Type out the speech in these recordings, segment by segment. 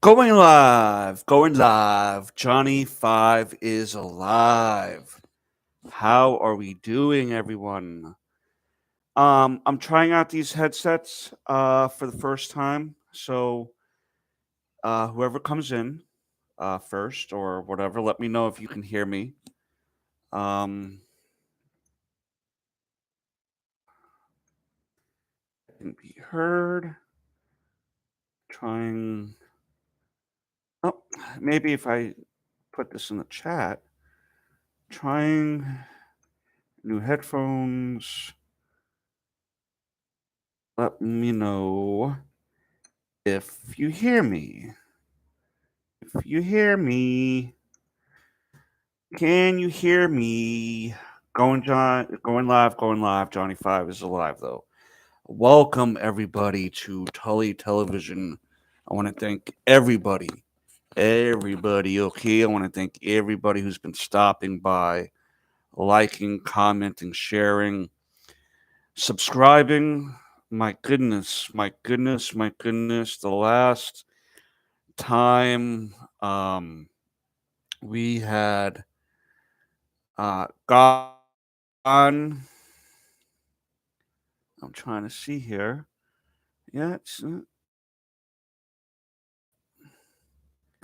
Going live. Johnny 5 is alive. How are we doing, everyone? I'm trying out these headsets for the first time. So whoever comes in first or whatever, let me know if you can hear me. Um, can be heard. Trying. Oh, maybe if I put this in the chat. Trying new headphones. Let me know if you hear me. If you hear me, can you hear me? Going live. Johnny Five is alive though. Welcome everybody to Tully Television. I want to thank everybody. Okay, I want to thank everybody who's been stopping by, liking, commenting, sharing, subscribing. My goodness, my goodness, my goodness. The last time we had gone. I'm trying to see here. Yeah,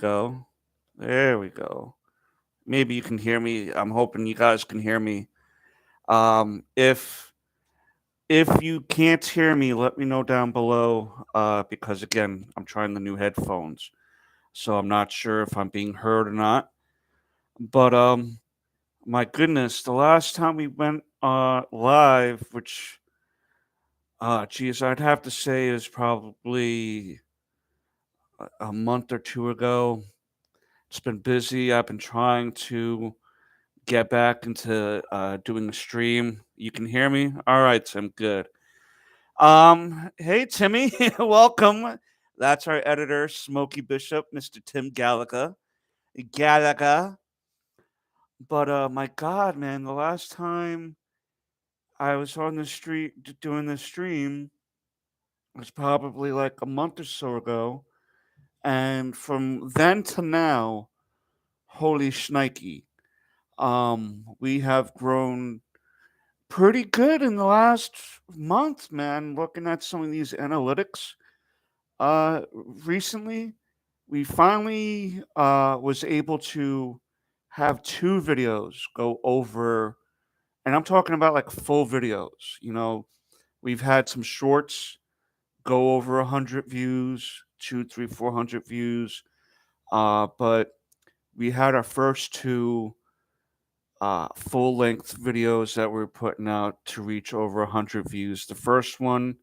go. There we go. Maybe you can hear me. I'm hoping you guys can hear me. If you can't hear me, let me know down below. Because again, I'm trying the new headphones, so I'm not sure if I'm being heard or not. But my goodness, the last time we went live, which geez, I'd have to say is probably a month or two ago. It's been busy. I've been trying to get back into doing a stream. You can hear me? All right, Tim. Good. Hey Timmy, welcome. That's our editor, Smokey Bishop, Mr. Tim Gallagher. Gallagher. But my God, man, the last time I was on the street doing the stream was probably like a month or so ago, and from then to now, holy shnikey. We have grown pretty good in the last month, man. Looking at some of these analytics, recently, we finally was able to have two videos go over, and I'm talking about like full videos. We've had some shorts go over 100 views, two, three, 400 views, but we had our first two full length videos that we're putting out to reach over 100 views. The first one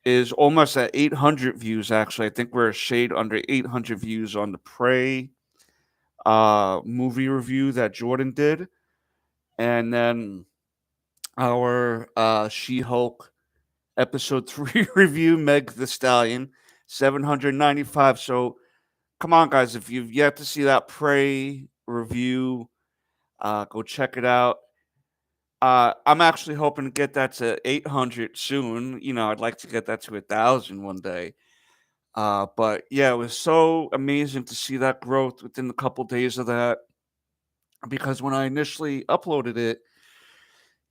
is almost at 800 views, actually. I think we're a shade under 800 views on the Prey movie review that Jordan did. And then our She Hulk episode 3 review, Meg the Stallion, 795. So come on, guys. If you've yet to see that Prey review, go check it out. I'm actually hoping to get that to 800 soon. I'd like to get that to 1,000 one day. But yeah, it was so amazing to see that growth within a couple days of that. Because when I initially uploaded it,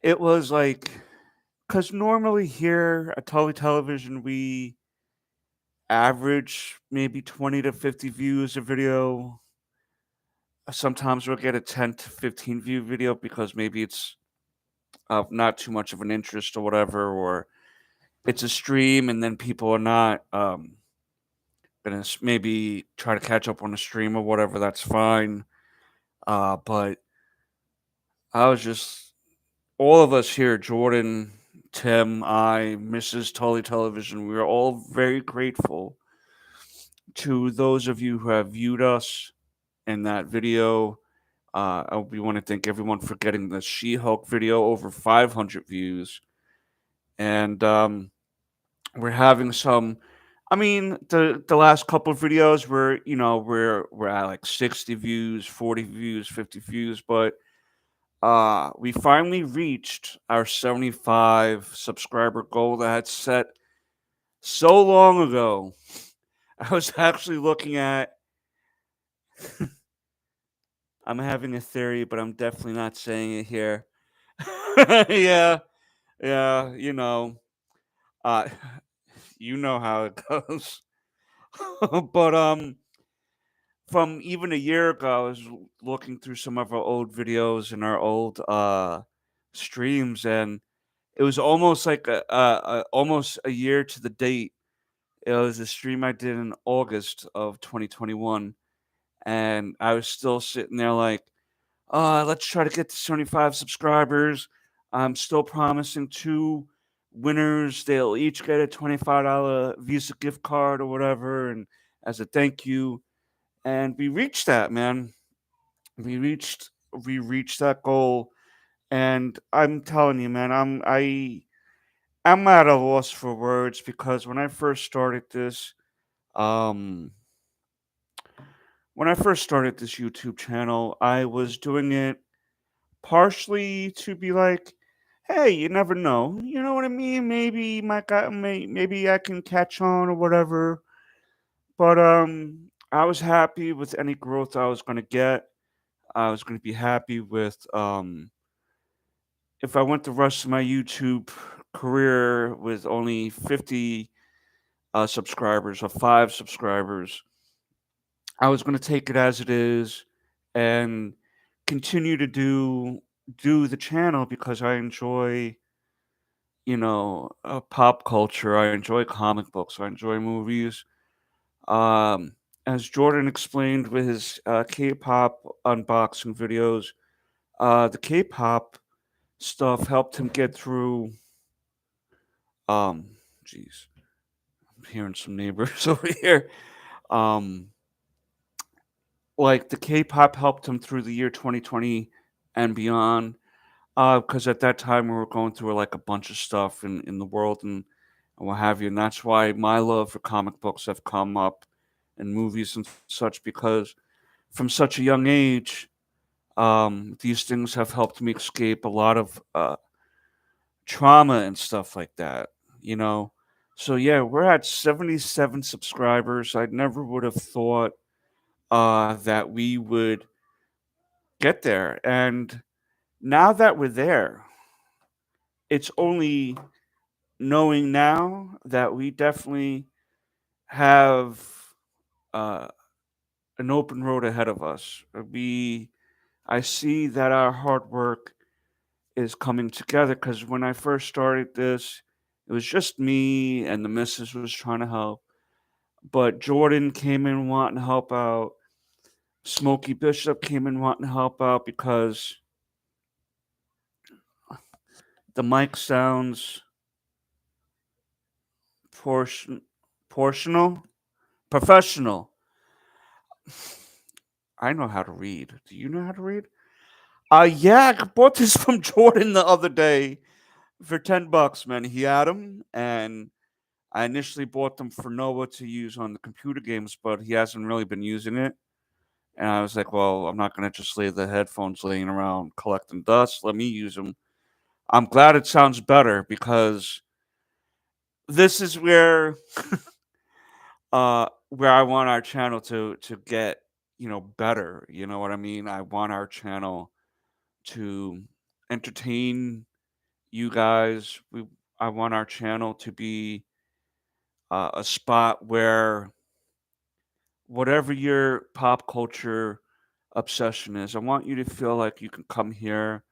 it was like, because normally here at Tully Television, we average maybe 20 to 50 views a video. Sometimes we'll get a 10 to 15 view video because maybe it's not too much of an interest or whatever, or it's a stream and then people are not gonna maybe try to catch up on the stream or whatever. That's fine. But I was just all of us here, Jordan, Tim, I, Mrs. Tully Television. We are all very grateful to those of you who have viewed us in that video. We want to thank everyone for getting the She-Hulk video over 500 views, and we're having some. I mean, the last couple of videos were, we're at like 60 views, 40 views, 50 views, but we finally reached our 75 subscriber goal that had set so long ago. I was actually looking at I'm having a theory, but I'm definitely not saying it here. Yeah, yeah, uh, you know how it goes. But, from even a year ago, I was looking through some of our old videos and our old, streams, and it was almost like almost a year to the date. It was a stream I did in August of 2021, and I was still sitting there like, let's try to get to 75 subscribers. I'm still promising two winners. They'll each get a $25 Visa gift card or whatever, and as a thank you. And we reached that, man. We reached we reached that goal, and I'm telling you, man, I'm at a loss for words because um, when I first started this YouTube channel, I was doing it partially to be like, "Hey, you never know." You know what I mean? Maybe I can catch on or whatever. But I was happy with any growth I was gonna get. I was gonna be happy with if I went the rest of my YouTube career with only 50 subscribers or 5 subscribers. I was gonna take it as it is and continue to do the channel because I enjoy pop culture. I enjoy comic books. I enjoy movies. As Jordan explained with his K-pop unboxing videos, the K-pop stuff helped him get through. Um, Jeez, I'm hearing some neighbors over here. Um, like the K-pop helped him through the year 2020 and beyond. Because at that time we were going through like a bunch of stuff in the world and what have you, and that's why my love for comic books have come up and movies and such because from such a young age, these things have helped me escape a lot of trauma and stuff like that. You know, so yeah, we're at 77 subscribers. I never would have thought that we would get there, and now that we're there, it's only knowing now that we definitely have uh, an open road ahead of us. I see that our hard work is coming together because when I first started this, it was just me and the missus was trying to help. But Jordan came in wanting to help out. Smokey Bishop came in wanting to help out because the mic sounds portion portional professional. I know how to read. Do you know how to read? Yeah, I bought this from Jordan the other day for $10, man. He had them, and I initially bought them for Noah to use on the computer games, but he hasn't really been using it. And I was like, well, I'm not gonna just leave the headphones laying around collecting dust. Let me use them. I'm glad it sounds better because this is where I want our channel to get better. You know what I mean? I want our channel to entertain you guys. I want our channel to be a spot where whatever your pop culture obsession is, I want you to feel like you can come here.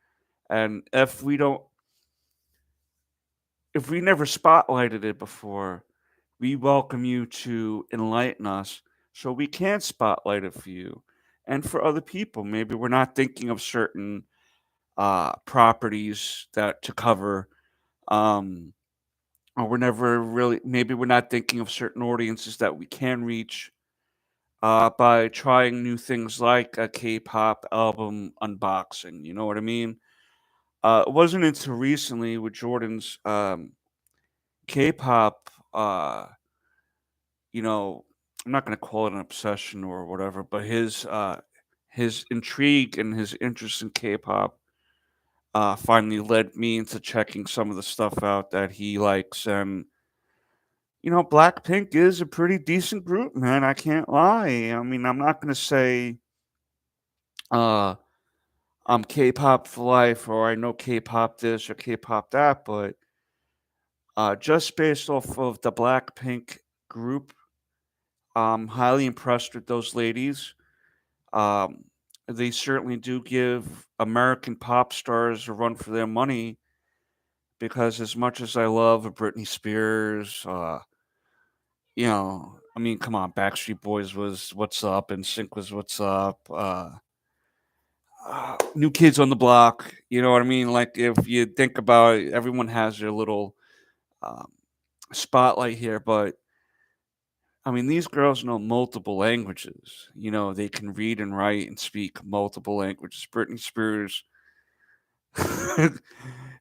And if we never spotlighted it before, we welcome you to enlighten us so we can spotlight it for you and for other people. Maybe we're not thinking of certain properties that to cover. Um, or we're never really maybe we're not thinking of certain audiences that we can reach by trying new things like a K-pop album unboxing. You know what I mean? It wasn't until recently with Jordan's K-pop. You know, I'm not going to call it an obsession or whatever, but his intrigue and his interest in K-pop finally led me into checking some of the stuff out that he likes, and Blackpink is a pretty decent group, man. I can't lie. I mean, I'm not gonna say uh I'm K-pop for life or I know K-pop this or K-pop that, but just based off of the Blackpink group, I'm highly impressed with those ladies. Um, they certainly do give American pop stars a run for their money because as much as I love Britney Spears, I mean, come on, Backstreet Boys was What's Up and Sync was What's Up. New Kids on the Block, you know what I mean? Like, if you think about it, everyone has their little um, spotlight here, but I mean, these girls know multiple languages. They can read and write and speak multiple languages. Britney Spears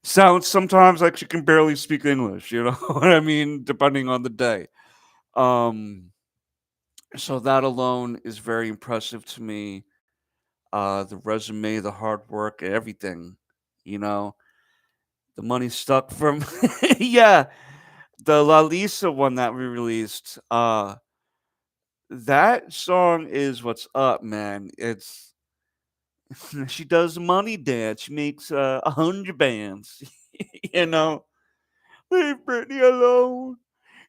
sounds sometimes like she can barely speak English, you know what I mean? Depending on the day. Um, so that alone is very impressive to me. The resume, the hard work, everything, you know, the money stuck from, yeah, the La Lisa one that we released. That song is what's up, man. It's she does a money dance. She makes 100 bands. you know, leave Britney alone.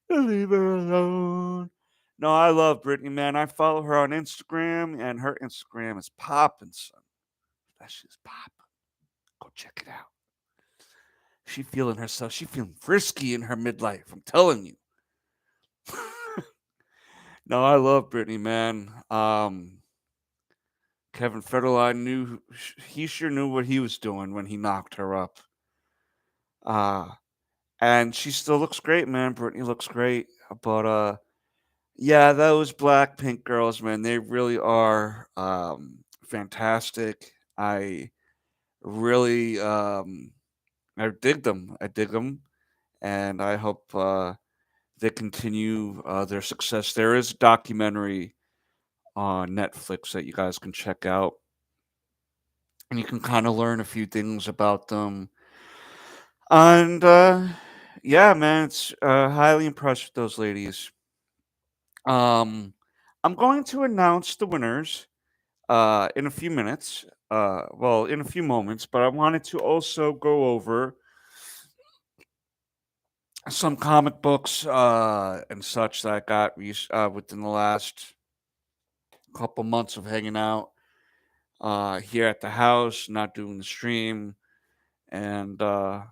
Leave her alone. No, I love Britney, man. I follow her on Instagram, and her Instagram is popping, son. That shit's popping. Go check it out. She feeling herself. She feeling frisky in her midlife. I'm telling you. No, I love Britney, man. Kevin Federline he sure knew what he was doing when he knocked her up. Uh and she still looks great, man. Britney looks great. But yeah, those Blackpink girls, man, they really are fantastic. I really I dig them. I dig them, and I hope they continue their success. There is a documentary on Netflix that you guys can check out, and you can kind of learn a few things about them. And yeah, man, it's highly impressed with those ladies. Um, I'm going to announce the winners in a few minutes. Well, in a few moments, but I wanted to also go over some comic books and such that I got within the last couple months of hanging out here at the house, not doing the stream, and yeah,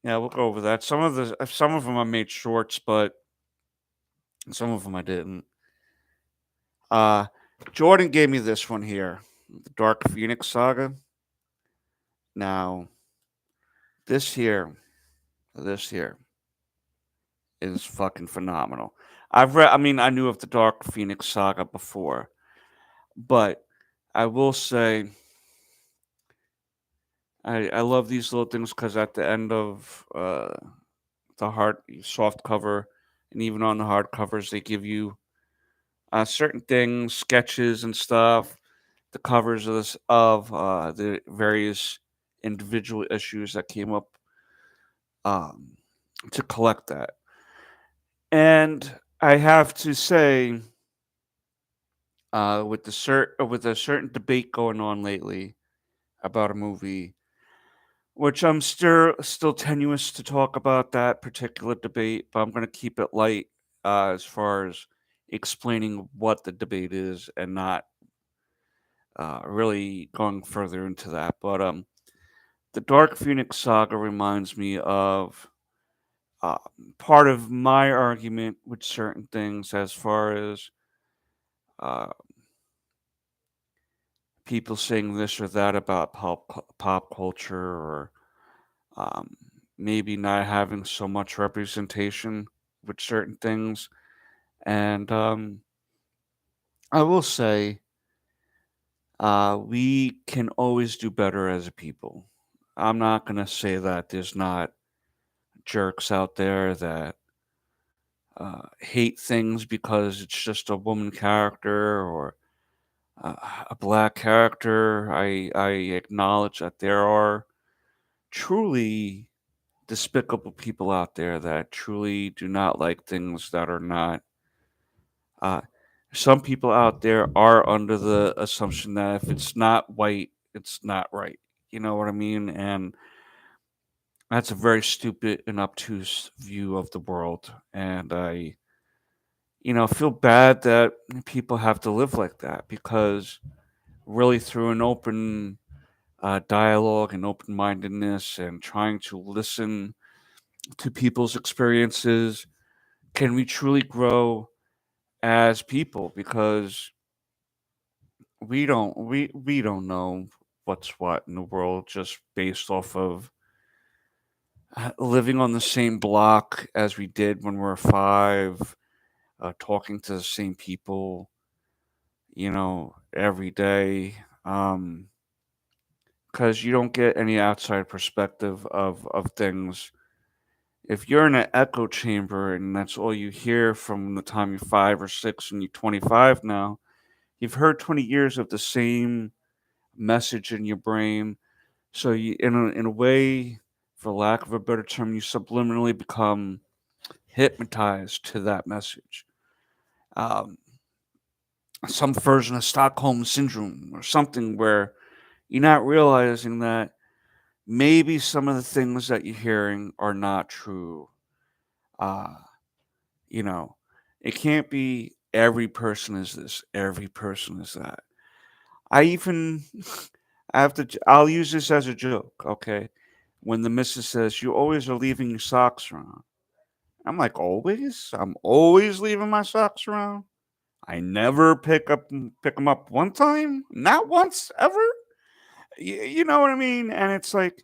we'll go over that. Some of them I made shorts, but some of them I didn't. Uh, Jordan gave me this one here, the Dark Phoenix Saga. Now, this here, this here is fucking phenomenal. I mean, I knew of the Dark Phoenix Saga before, but I will say I love these little things because at the end of the hard soft cover and even on the hard covers, they give you certain things, sketches and stuff, the covers of the various individual issues that came up um, to collect that. And I have to say, with a certain debate going on lately about a movie, which I'm still tenuous to talk about that particular debate, but I'm going to keep it light as far as explaining what the debate is and not really going further into that. But the Dark Phoenix saga reminds me of uh, part of my argument with certain things as far as uh, people saying this or that about pop culture or um, maybe not having so much representation with certain things. And I will say, we can always do better as a people. I'm not going to say that there's not jerks out there that hate things because it's just a woman character or a black character. I acknowledge that there are truly despicable people out there that truly do not like things that are not. Uh, some people out there are under the assumption that if it's not white, it's not right. You know what I mean? And that's a very stupid and obtuse view of the world. And I feel bad that people have to live like that because really through an open dialogue and open mindedness and trying to listen to people's experiences can we truly grow as people because we don't know what's what in the world just based off of living on the same block as we did when we were five, talking to the same people, every day. Because you don't get any outside perspective of things. If you're in an echo chamber and that's all you hear from the time you're 5 or 6 and you're 25 now, you've heard 20 years of the same message in your brain. So in a way, for lack of a better term, you subliminally become hypnotized to that message. Um, some version of Stockholm syndrome or something where you're not realizing that maybe some of the things that you're hearing are not true. Uh, you know, it can't be every person is this, every person is that. I even I have to. I'll use this as a joke. Okay, when the missus says you always are leaving your socks around, I'm like always. I'm always leaving my socks around. I never pick them up one time, not once ever. You know what I mean? And it's like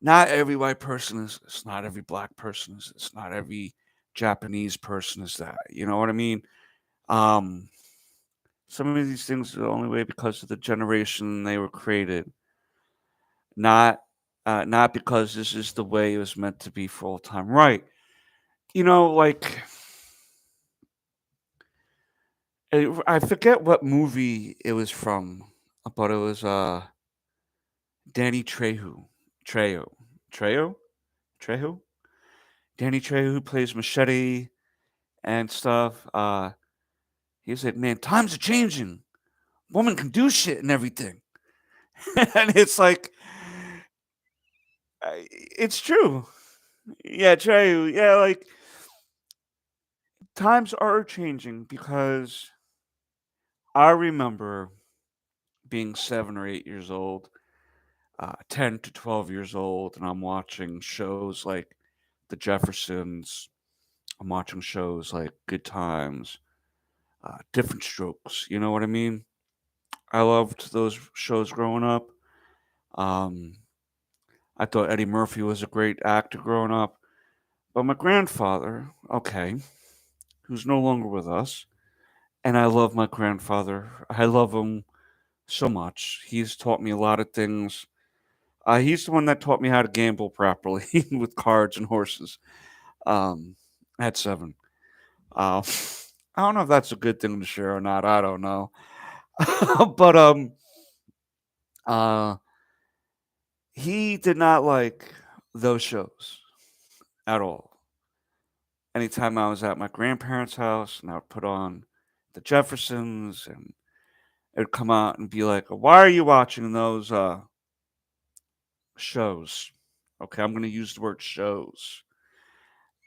not every white person is this. Not every black person is this. Not every Japanese person is that. You know what I mean? Um, some of these things are the only way because of the generation they were created, not not because this is the way it was meant to be for all time. Right? Like I forget what movie it was from, but it was Danny Trejo, Trejo, Trejo, Danny Trejo who plays Machete and stuff. He said, "Man, times are changing. Woman can do shit and everything," and it's like, it's true. Yeah, Trejo. Yeah, like times are changing because I remember being 7 or 8 years old, 10 to 12 years old, and I'm watching shows like The Jeffersons. I'm watching shows like Good Times, Different Strokes. You know what I mean? I loved those shows growing up. Um, I thought Eddie Murphy was a great actor growing up. But my grandfather, okay, who's no longer with us, and I love my grandfather. I love him so much. He's taught me a lot of things. He's the one that taught me how to gamble properly with cards and horses. Um, at 7. Uh, I don't know if that's a good thing to share or not. I don't know. but uh, he did not like those shows at all. Anytime I was at my grandparents' house and I would put on the Jeffersons and it would come out and be like, "Why are you watching those shows?" Okay, I'm going to use the word shows.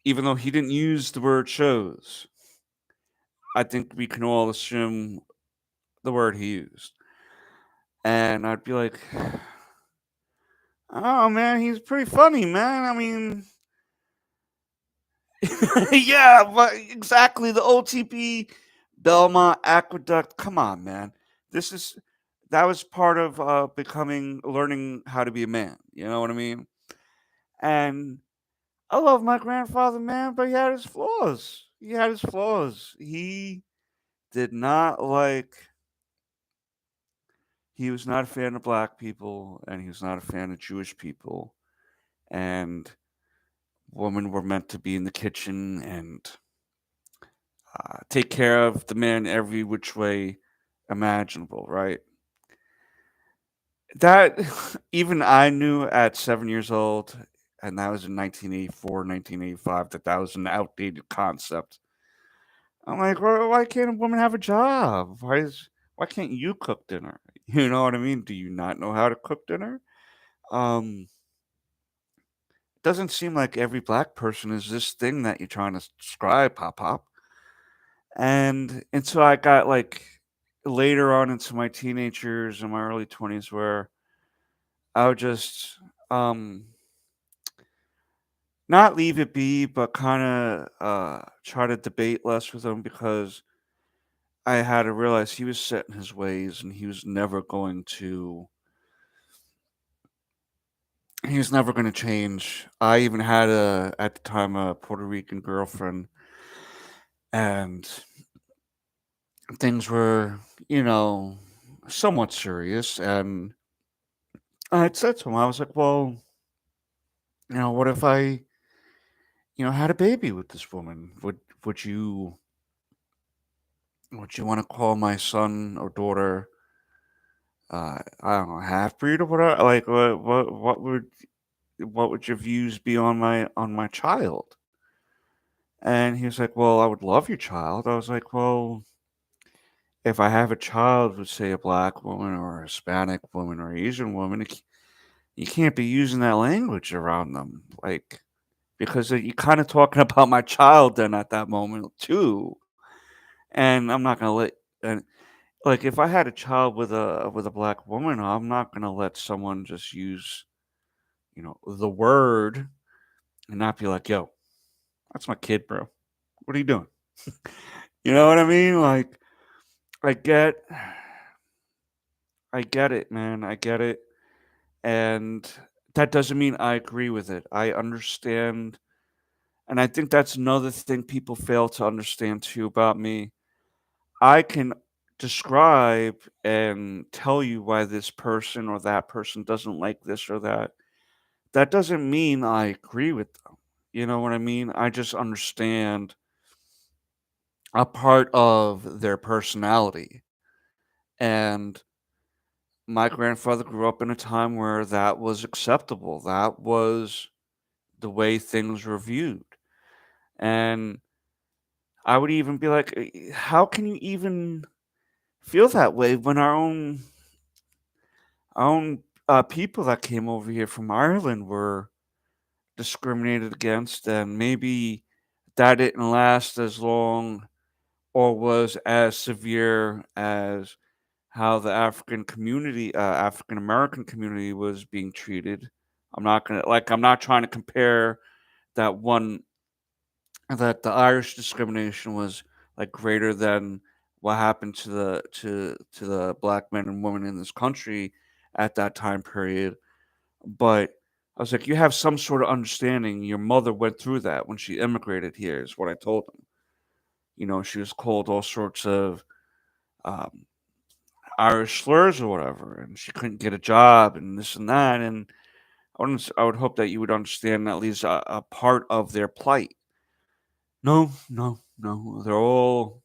Even though he didn't use the word shows, I think we can all assume the word he used. And I'd be like, "Oh man, he's pretty funny, man. I mean, yeah, but exactly the OTP Belmont Aqueduct. Come on, man. This is that was part of becoming learning how to be a man. You know what I mean? And I love my grandfather, man, but he had his flaws. He had his flaws. He did not like. He was not a fan of black people, and he was not a fan of Jewish people. And women were meant to be in the kitchen and take care of the man every which way imaginable, right? That even I knew at 7 years old. and that was in 1984, 1985. That was an outdated concept. I'm like, well, why can't a woman have a job? Why can't you cook dinner? You know what I mean? Do you not know how to cook dinner? Um, doesn't seem like every black person is this thing that you're trying to describe, pop pop. And so I got like later on into my teenage years and my early 20s where I would just not leave it be, but kind of try to debate less with him because I had to realize he was set in his ways and he was never going to change. I even had at the time a Puerto Rican girlfriend, and things were, you know, somewhat serious. And I had said to him, I was like, well, what if I, had a baby with this woman? Would you would you want to call my son or daughter, I don't know, half breed or whatever? Like, what would your views be on my child? And he was like, well, I would love your child. I was like, well, if I have a child with, say, a black woman or a Hispanic woman or Asian woman, you can't be using that language around them, like, because you're kind of talking about my child then at that moment too. And I'm not gonna let, and like, if I had a child with a black woman, I'm not gonna let someone just use, the word and not be like, yo, that's my kid, bro. What are you doing? You know what I mean? Like, I get, I get it, man. I get it. And that doesn't mean I agree with it. I understand. And I think that's another thing people fail to understand too about me. I can describe and tell you why this person or that person doesn't like this or that. That doesn't mean I agree with them. You know what I mean? I just understand a part of their personality. And my grandfather grew up in a time where that was acceptable. That was the way things were viewed. And I would even be like, how can you even feel that way when our own people that came over here from Ireland were discriminated against, and maybe that didn't last as long or was as severe as how the African American community was being treated. I'm not trying to compare that one that the Irish discrimination was like greater than what happened to the black men and women in this country at that time period. But I was like, you have some sort of understanding. Your mother went through that when she immigrated here, is what I told them. She was called all sorts of um, Irish slurs or whatever, and she couldn't get a job and this and that. And I would hope that you would understand at least a part of their plight. No, no, no. They're all,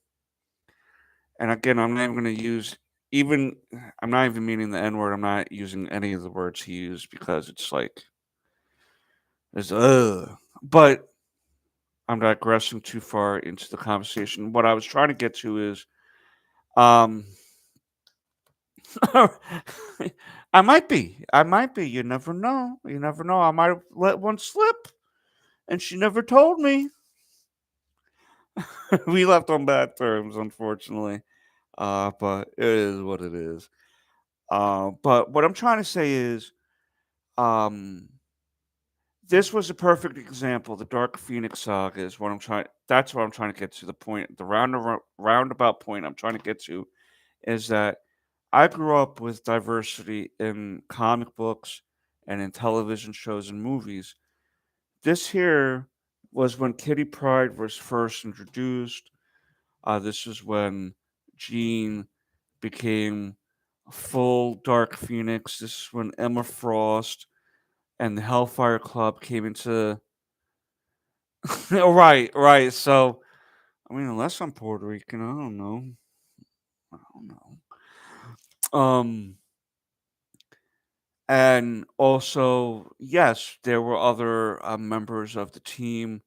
and again, I'm not even going to use even. I'm not even meaning the N word. I'm not using any of the words he used because it's like it's But I'm digressing too far into the conversation. What I was trying to get to is, um, I might be. You never know. You never know. I might have let one slip, and she never told me. We left on bad terms, unfortunately. But it is what it is. But what I'm trying to say is, um, this was a perfect example. The Dark Phoenix saga is what I'm trying. That's what I'm trying to get to. The point, the roundabout point I'm trying to get to is that I grew up with diversity in comic books and in television shows and movies. This here was when Kitty Pryde was first introduced. This is when Jean became a full Dark Phoenix. This is when Emma Frost and the Hellfire Club came into. Right, right. So, I mean, unless I'm Puerto Rican, I don't know. I don't know. Um, And also, yes, there were other members of the team.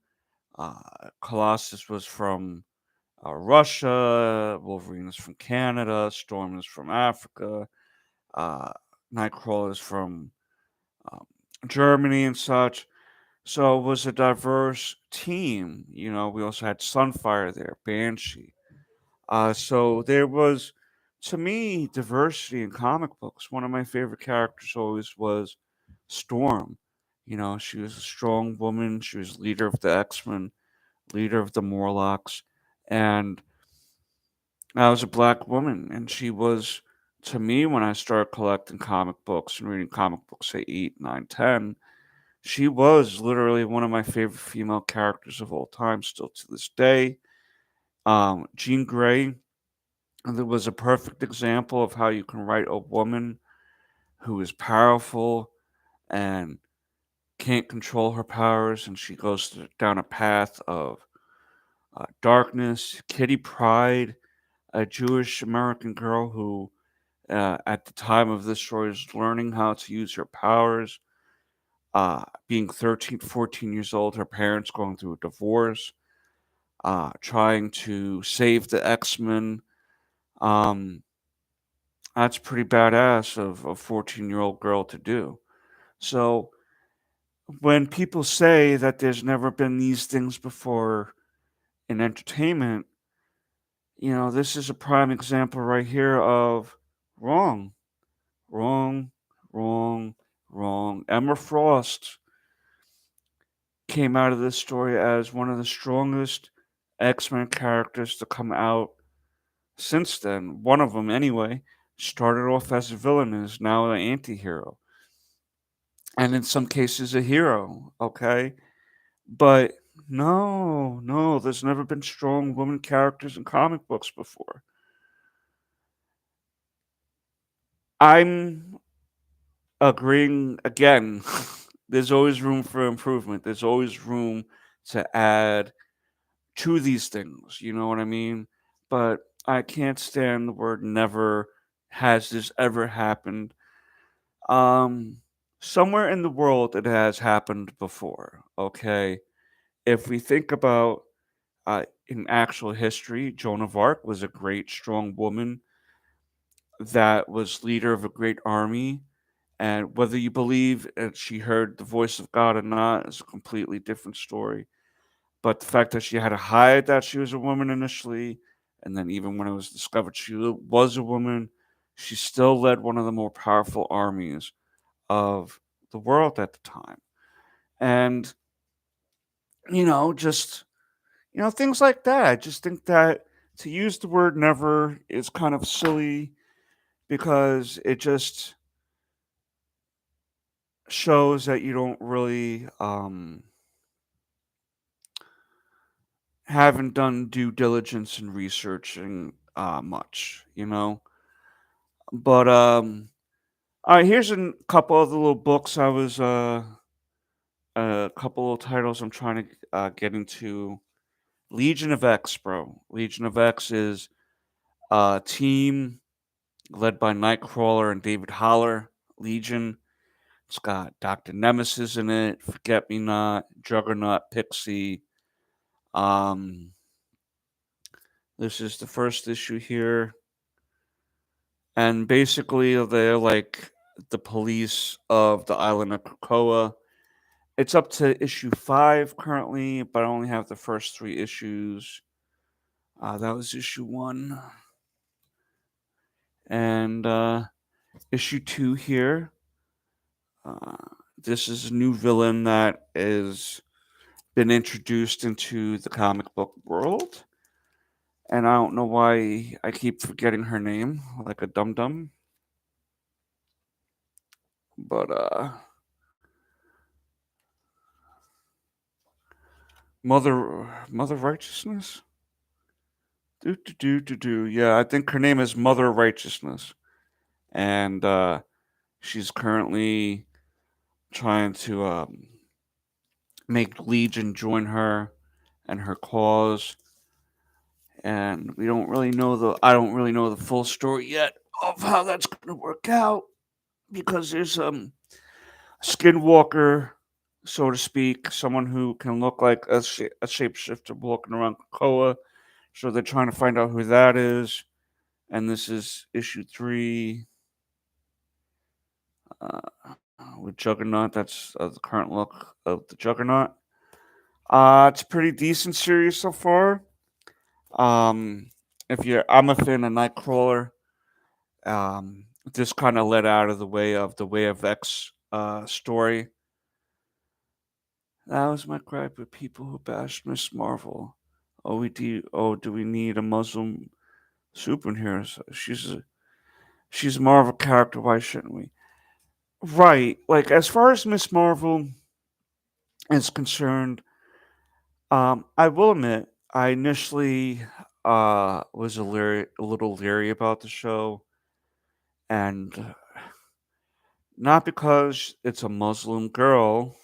Colossus was from Russia, Wolverine is from Canada, Storm is from Africa, uh, Nightcrawler is from um, Germany and such. So it was a diverse team. We also had Sunfire there, Banshee. So there was, to me, diversity in comic books. One of my favorite characters always was Storm. She was a strong woman. She was leader of the X-Men, leader of the Morlocks, and I was a black woman. And she was, to me, when I started collecting comic books and reading comic books at 8, 9, 10, she was literally one of my favorite female characters of all time, still to this day. Jean Grey, there was a perfect example of how you can write a woman who is powerful and can't control her powers, and she goes down a path of darkness. Kitty Pryde, a Jewish American girl who, at the time of this story, is learning how to use her powers. Being 13, 14 years old, her parents going through a divorce, trying to save the X-Men. Um, that's pretty badass of a 14-year-old girl to do. So when people say that there's never been these things before in entertainment, this is a prime example right here of wrong, wrong, wrong, wrong. Emma Frost came out of this story as one of the strongest X-Men characters to come out since then. One of them, anyway, started off as a villain and is now an anti hero. And in some cases, a hero, okay? But no, no, there's never been strong women characters in comic books before. I'm agreeing again. There's always room for improvement. There's always room to add to these things. You know what I mean? But I can't stand the word never. Has this ever happened? Um, Somewhere in the world it has happened before. Okay, if we think about in actual history, Joan of Arc was a great, strong woman that was leader of a great army. And whether you believe that she heard the voice of God or not is a completely different story. But the fact that she had to hide that she was a woman initially, and then even when it was discovered she was a woman, she still led one of the more powerful armies of the world at the time. And, just, things like that. I just think that to use the word never is kind of silly because it just shows that you don't really haven't done due diligence and researching much. But all right, here's a couple of the little books I was a couple of titles I'm trying to get into. Legion of X, bro. Legion of X is a team led by Nightcrawler and David Haller. Legion. It's got Dr. Nemesis in it, Forget Me Not, Juggernaut, Pixie. Um, this is the first issue here. And basically, they're like the police of the island of Krakoa. It's up to issue 5 currently, but I only have the first 3 issues. That was issue 1. And issue 2 here. Uh, this is a new villain that is been introduced into the comic book world. And I don't know why I keep forgetting her name, like a dum dum. But Mother Righteousness? Do. Yeah, I think her name is Mother Righteousness. And she's currently trying to make Legion join her and her cause. And we don't really know I don't really know the full story yet of how that's going to work out. because there's skinwalker, so to speak, someone who can look like a shapeshifter walking around Krakoa. So they're trying to find out who that is. And this is issue 3 uh, with Juggernaut. That's the current look of the Juggernaut. It's a pretty decent series so far. Um, if you're, I'm a fan of Nightcrawler. This kind of led out of the Way of X story. That was my gripe with people who bashed Miss Marvel. Do we need a Muslim superhero? She's a Marvel character. Why shouldn't we? Right. Like as far as Miss Marvel is concerned, I will admit I initially was a little leery about the show, and not because it's a Muslim girl,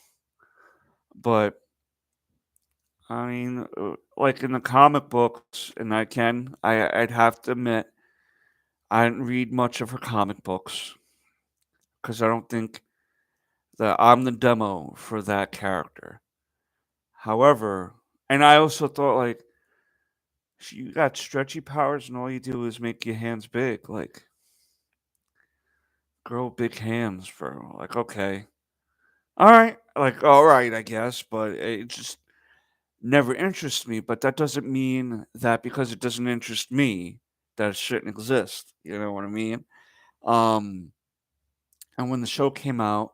but I mean, like in the comic books, and I'd have to admit, I didn't read much of her comic books because I don't think that I'm the demo for that character. However, and I also thought like, you got stretchy powers, and all you do is make your hands big. Like, girl, big hands, bro. Like, okay, all right, like, all right, I guess, but it just never interests me. But that doesn't mean that because it doesn't interest me, that it shouldn't exist. You know what I mean? Um, and when the show came out,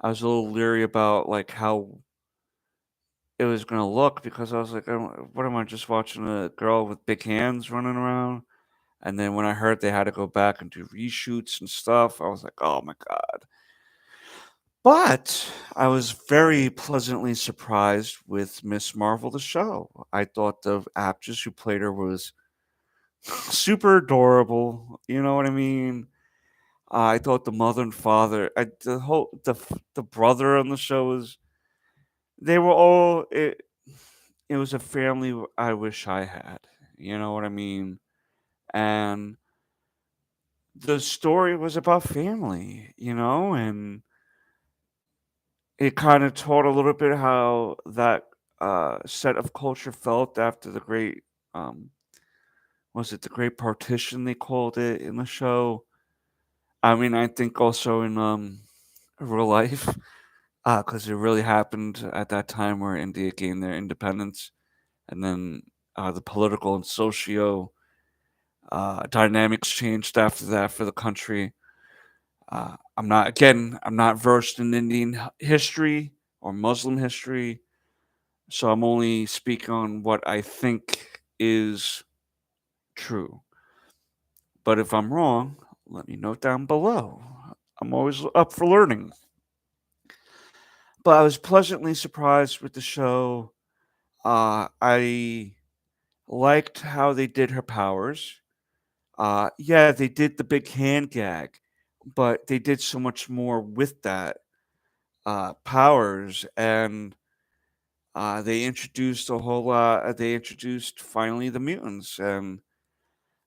I was a little leery about like how it was gonna look because I was like, what am I just watching a girl with big hands running around? And then when I heard they had to go back and do reshoots and stuff, I was like, oh my god. But I was very pleasantly surprised with Miss Marvel the show. I thought the actress who played her was super adorable. You know what I mean? I thought the mother and father, the brother on the show was, they were all it was a family I wish I had. You know what I mean? And the story was about family, and it kind of taught a little bit how that set of culture felt after the great, um, was it the Great Partition they called it in the show? I mean, I think also in real life, because it really happened at that time where India gained their independence, and then the political and socio dynamics changed after that for the country. I'm not versed in Indian history or Muslim history, so I'm only speaking on what I think is true. But if I'm wrong, let me know down below. I'm always up for learning. But I was pleasantly surprised with the show. I liked how they did her powers. Yeah, they did the big hand gag, but they did so much more with that powers, and they introduced a whole lot. They introduced finally the mutants, and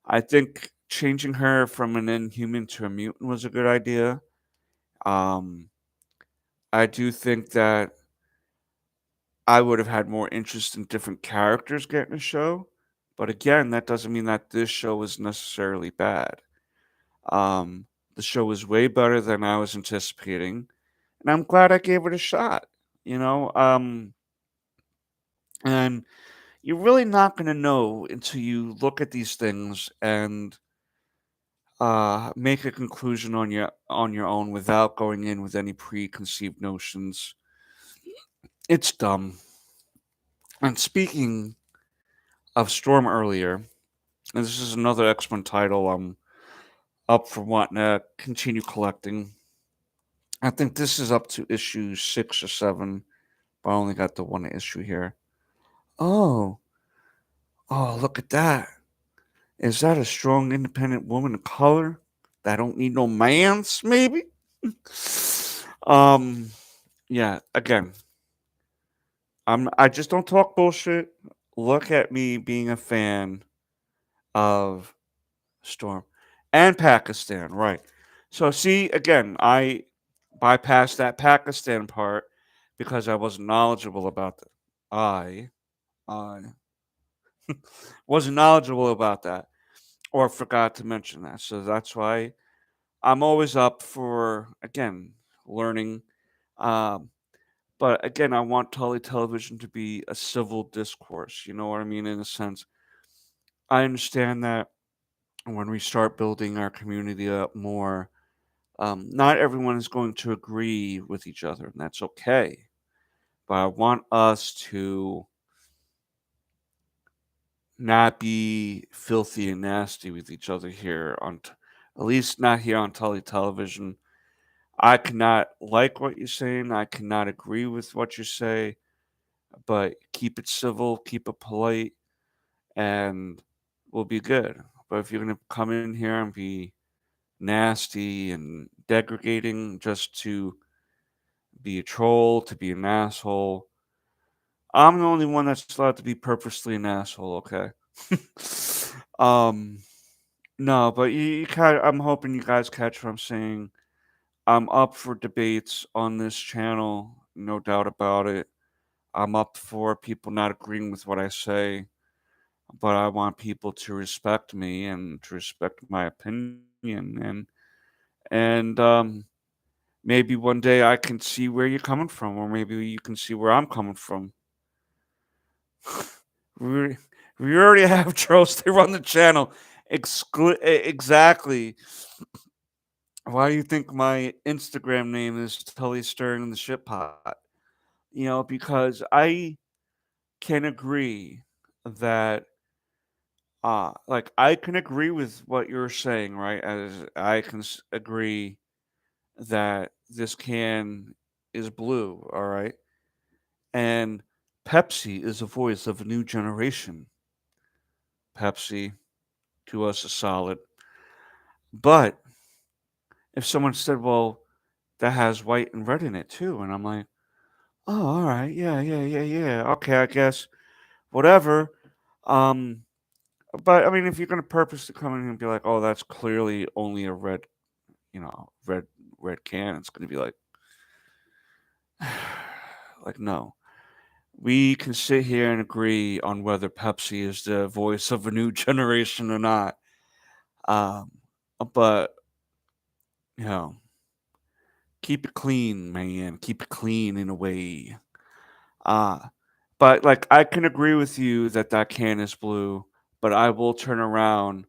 I think changing her from an inhuman to a mutant was a good idea. Um, I do think that I would have had more interest in different characters getting a show, but again, that doesn't mean that this show was necessarily bad. Um, the show was way better than I was anticipating, and I'm glad I gave it a shot. You know, and you're really not going to know until you look at these things and make a conclusion on your own without going in with any preconceived notions. It's dumb. And speaking of Storm earlier, and this is another X-Men title I'm up for wanting to continue collecting. I think this is up to issue 6 or 7, but I only got the one issue here. Oh, oh, look at that. Is that a strong, independent woman of color that don't need no mans, maybe? um, yeah, again, I just don't talk bullshit. Look at me being a fan of Storm and Pakistan, right? So see, again, I bypassed that Pakistan part because I wasn't knowledgeable about the I wasn't knowledgeable about that or forgot to mention that. So that's why I'm always up for again learning. Um, but again, I want Tully television to be a civil discourse. You know what I mean? In a sense, I understand that when we start building our community up more, not everyone is going to agree with each other, and that's okay. But I want us to not be filthy and nasty with each other here at least not here on Tully television. I cannot like what you're saying. I cannot agree with what you say, but keep it civil, keep it polite, and we'll be good. But if you're gonna come in here and be nasty and degrading just to be a troll, to be an asshole, I'm the only one that's allowed to be purposely an asshole. Okay. um. No, but you kind. I'm hoping you guys catch what I'm saying. I'm up for debates on this channel, no doubt about it. I'm up for people not agreeing with what I say, but I want people to respect me and to respect my opinion and maybe one day I can see where you're coming from or maybe you can see where I'm coming from. we we already have trolls. They run the channel. Exactly. Why do you think my Instagram name is Tully Stirring the Shit Pot? Because I can agree that like I can agree with what you're saying, right? As I can agree that this can is blue, all right? And Pepsi is the voice of a new generation. Pepsi, to us, is solid. But if someone said, well, that has white and red in it too, and I'm like, oh, all right, yeah, yeah, yeah, yeah. Okay, I guess whatever. Um, but I mean, if you're gonna purposely come in and be like, oh, that's clearly only a red, red can, it's gonna be like, like no. We can sit here and agree on whether Pepsi is the voice of a new generation or not. Um, but you know, keep it clean, man. Keep it clean in a way. Uh but like I can agree with you that that can is blue, but I will turn around.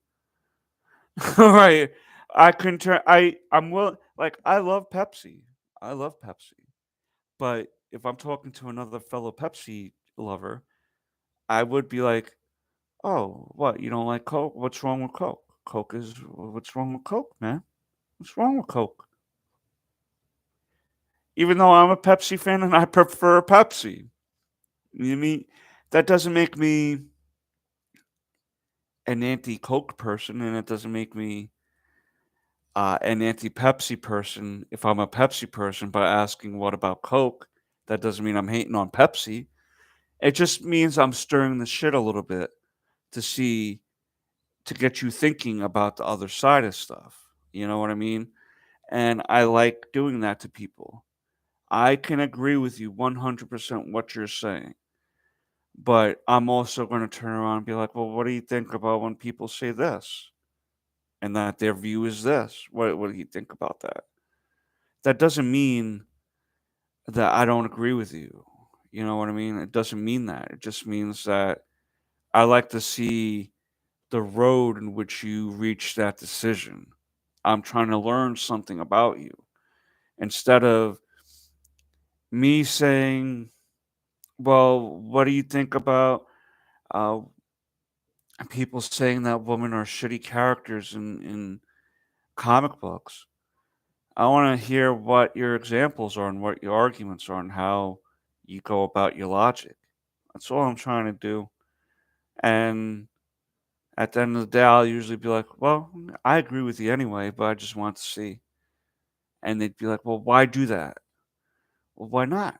All right, I can turn. I'm will like I love Pepsi. I love Pepsi, but if I'm talking to another fellow Pepsi lover, I would be like, "Oh, what? You don't like Coke? What's wrong with Coke? Coke is what's wrong with Coke, man? What's wrong with Coke?" Even though I'm a Pepsi fan and I prefer Pepsi, you mean that doesn't make me an anti-Coke person, and it doesn't make me an anti-Pepsi person if I'm a Pepsi person by asking what about Coke. That doesn't mean I'm hating on Pepsi. It just means I'm stirring the shit a little bit to see to get you thinking about the other side of stuff. You know what I mean? And I like doing that to people. I can agree with you 100% what you're saying, but I'm also going to turn around and be like, well, what do you think about when people say this and that their view is this? What do you think about that? That doesn't mean that I don't agree with you. You know what I mean? It doesn't mean that. It just means that I like to see the road in which you reach that decision. I'm trying to learn something about you instead of me saying, well, what do you think about uh, people saying that women are shitty characters in comic books? I want to hear what your examples are and what your arguments are and how you go about your logic. That's all I'm trying to do. And at the end of the day, I'll usually be like, well, I agree with you anyway, but I just want to see. And they'd be like, well, why do that? Well, why not?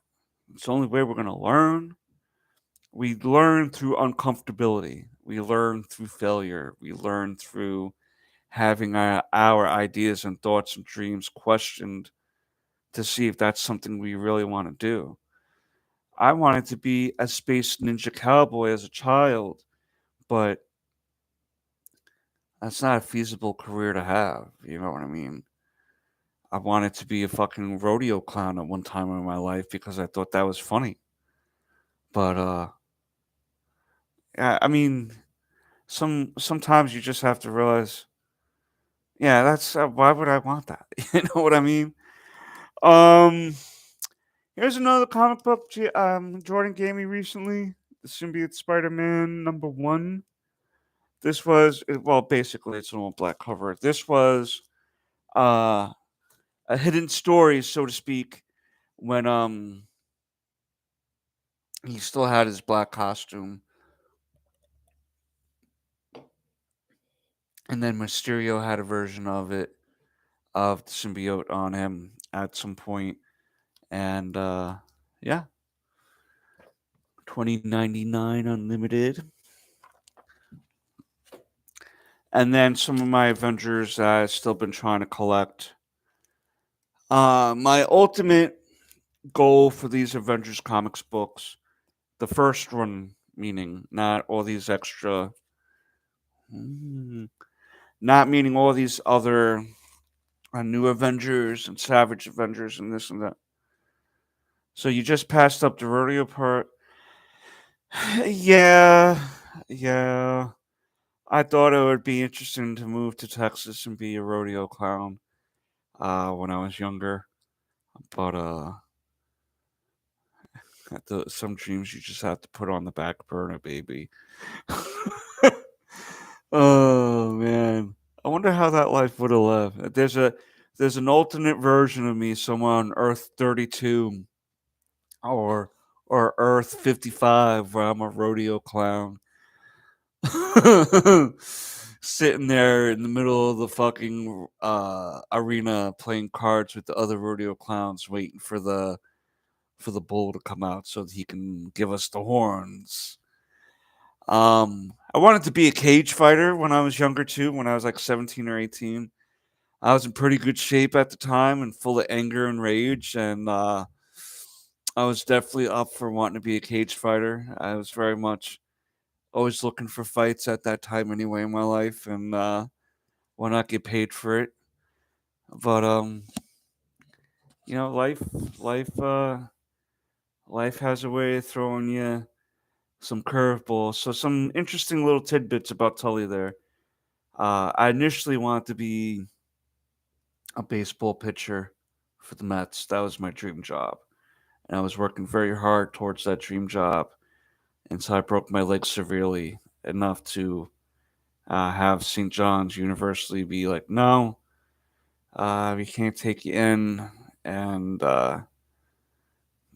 It's the only way we're going to learn. We learn through uncomfortability. We learn through failure. We learn through having our ideas and thoughts and dreams questioned to see if that's something we really want to do. I wanted to be a space ninja cowboy as a child, but that's not a feasible career to have. You know what I mean? I wanted to be a fucking rodeo clown at one time in my life because I thought that was funny. But yeah, I mean, sometimes you just have to realize, yeah, that's why would I want that? You know what I mean? Um, Here's another comic book Jordan gave me recently. The Symbiote Spider-Man #1. This was well, basically it's an all black cover. This was uh a hidden story, so to speak, when he still had his black costume, and then Mysterio had a version of it of the symbiote on him at some point, and yeah, 2099 unlimited. And then some of my Avengers that I've still been trying to collect. My ultimate goal for these Avengers comics books, the first one, meaning not all these extra, mm, not meaning all these other new Avengers and Savage Avengers and this and that. So you just passed up the rodeo part. Yeah, yeah. I thought it would be interesting to move to Texas and be a rodeo clown when I was younger, but some dreams you just have to put on the back burner, baby. Oh man, I wonder how that life would have lived. There's an alternate version of me somewhere on Earth 32 or Earth 55 where I'm a rodeo clown. Sitting there in the middle of the fucking arena playing cards with the other rodeo clowns waiting for the bull to come out so that he can give us the horns. I wanted to be a cage fighter when I was younger too, when I was like 17 or 18. I was in pretty good shape at the time and full of anger and rage, and I was definitely up for wanting to be a cage fighter. I was very much always looking for fights at that time anyway in my life, and why not get paid for it? But you know, life, life has a way of throwing you some curveballs. So some interesting little tidbits about Tully there. I initially wanted to be a baseball pitcher for the Mets. That was my dream job. And I was working very hard towards that dream job until I broke my leg severely enough to have St. John's University be like, no, we can't take you in. And,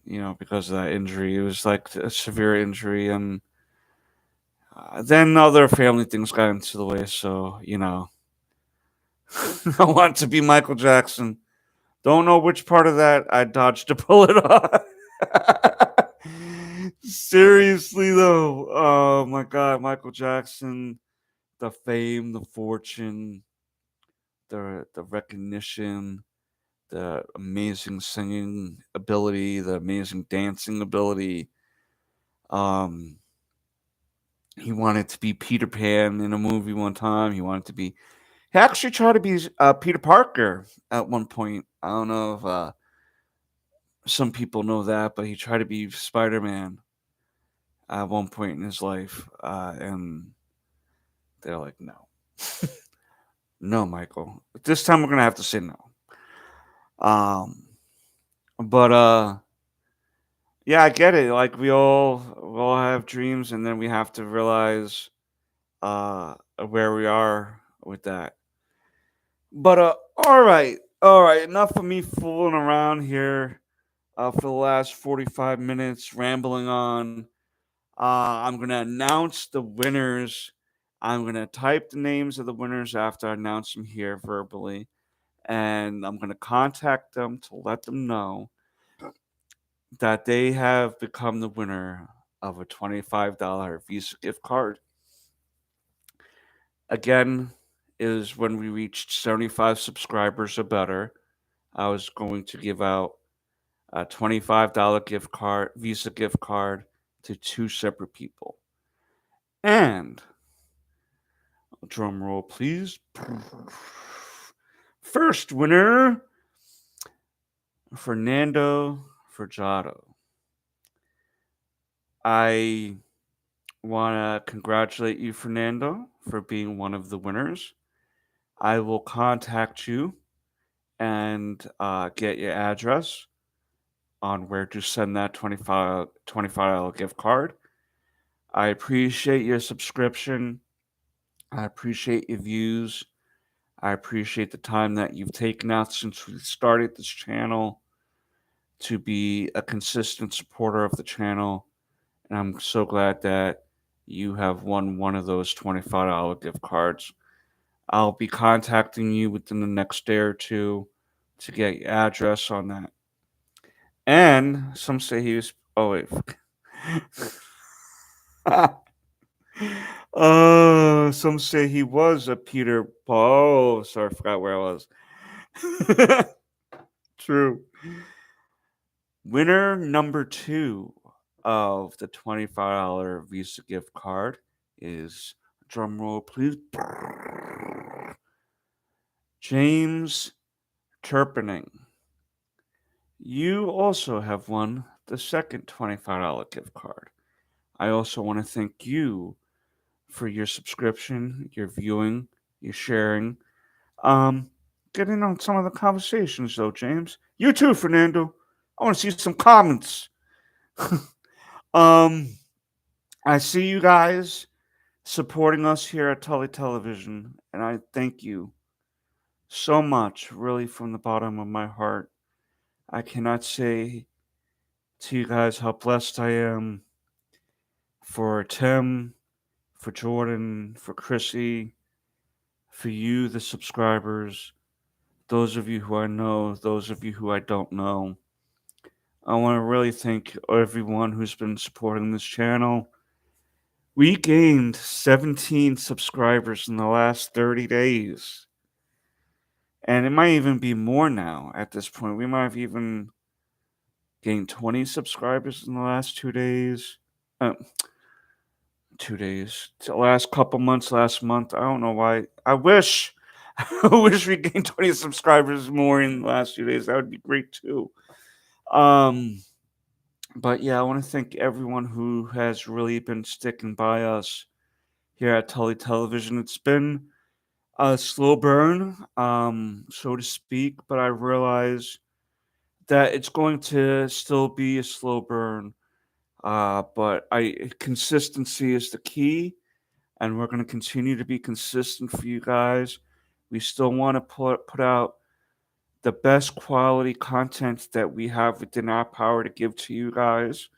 you know, because of that injury, it was like a severe injury. And then other family things got into the way. So, you know, I want to be Michael Jackson. Don't know which part of that I dodged a bullet on. Seriously though, oh my god, Michael Jackson, the fame, the fortune, the recognition, the amazing singing ability, the amazing dancing ability. Um, he wanted to be Peter Pan in a movie one time. He actually tried to be Peter Parker at one point. I don't know if some people know that, but he tried to be Spider Man at one point in his life, and they're like, no, no, Michael. This time we're gonna have to say no. Um, but yeah, I get it. Like we all have dreams, and then we have to realize where we are with that. But all right. Enough of me fooling around here for the last 45 minutes, rambling on. I'm gonna announce the winners. I'm gonna type the names of the winners after I announce them here verbally, and I'm gonna contact them to let them know that they have become the winner of a $25 Visa gift card. Again, is when we reached 75 subscribers or better, I was going to give out a $25 gift card, Visa gift card to two separate people. And drum roll, please. First winner, Fernando Forjado. I want to congratulate you, Fernando, for being one of the winners. I will contact you and get your address on where to send that $25 gift card. I appreciate your subscription. I appreciate your views. I appreciate the time that you've taken out since we started this channel to be a consistent supporter of the channel. And I'm so glad that you have won one of those $25 gift cards. I'll be contacting you within the next day or two to get your address on that. And some say he was. Oh, wait. Some say he was a Peter Paul. Oh, sorry, I forgot where I was. True. Winner number 2 of the $25 Visa gift card is, drum roll please, James Turpening. You also have won the second $25 gift card. I also want to thank you for your subscription, your viewing, your sharing. Getting on some of the conversations though, James. You too, Fernando. I want to see some comments. I see you guys supporting us here at Tully Television, and I thank you so much, really from the bottom of my heart. I cannot say to you guys how blessed I am for Tim, for Jordan, for Chrissy, for you, the subscribers, those of you who I know, those of you who I don't know. I want to really thank everyone who's been supporting this channel. We gained 17 subscribers in the last 30 days. And it might even be more now at this point. We might have even gained 20 subscribers in the last 2 days. 2 days. The last couple months, last month. I don't know why. I wish we gained 20 subscribers more in the last few days. That would be great too. But yeah, I want to thank everyone who has really been sticking by us here at Tully Television. It's been a slow burn, so to speak, but I realize that it's going to still be a slow burn. But consistency is the key, and we're going to continue to be consistent for you guys. We still want to put out the best quality content that we have within our power to give to you guys.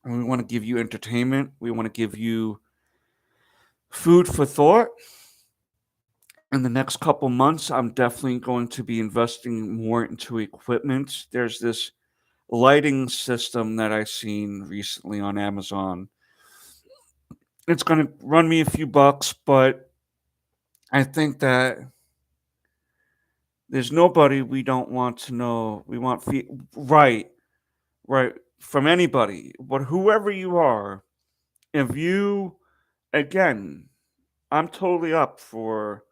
And we want to give you entertainment. We want to give you food for thought. In the next couple months, I'm definitely going to be investing more into equipment. There's this lighting system that I've seen recently on Amazon. It's going to run me a few bucks, but I think that there's nobody we don't want to know. We want right from anybody, but whoever you are, if you, again, I'm totally up for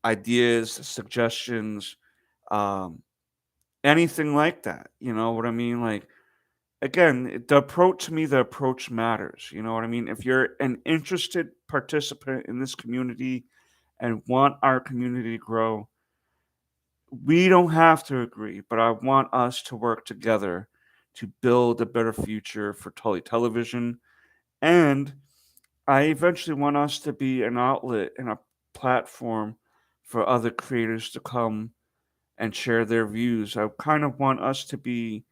ideas, suggestions, um, anything like that. You know what I mean? Like, again, the approach to me, the approach matters. You know what I mean? If you're an interested participant in this community and want our community to grow, we don't have to agree, but I want us to work together to build a better future for Tully Television. And I eventually want us to be an outlet and a platform for other creators to come and share their views. I kind of want us to be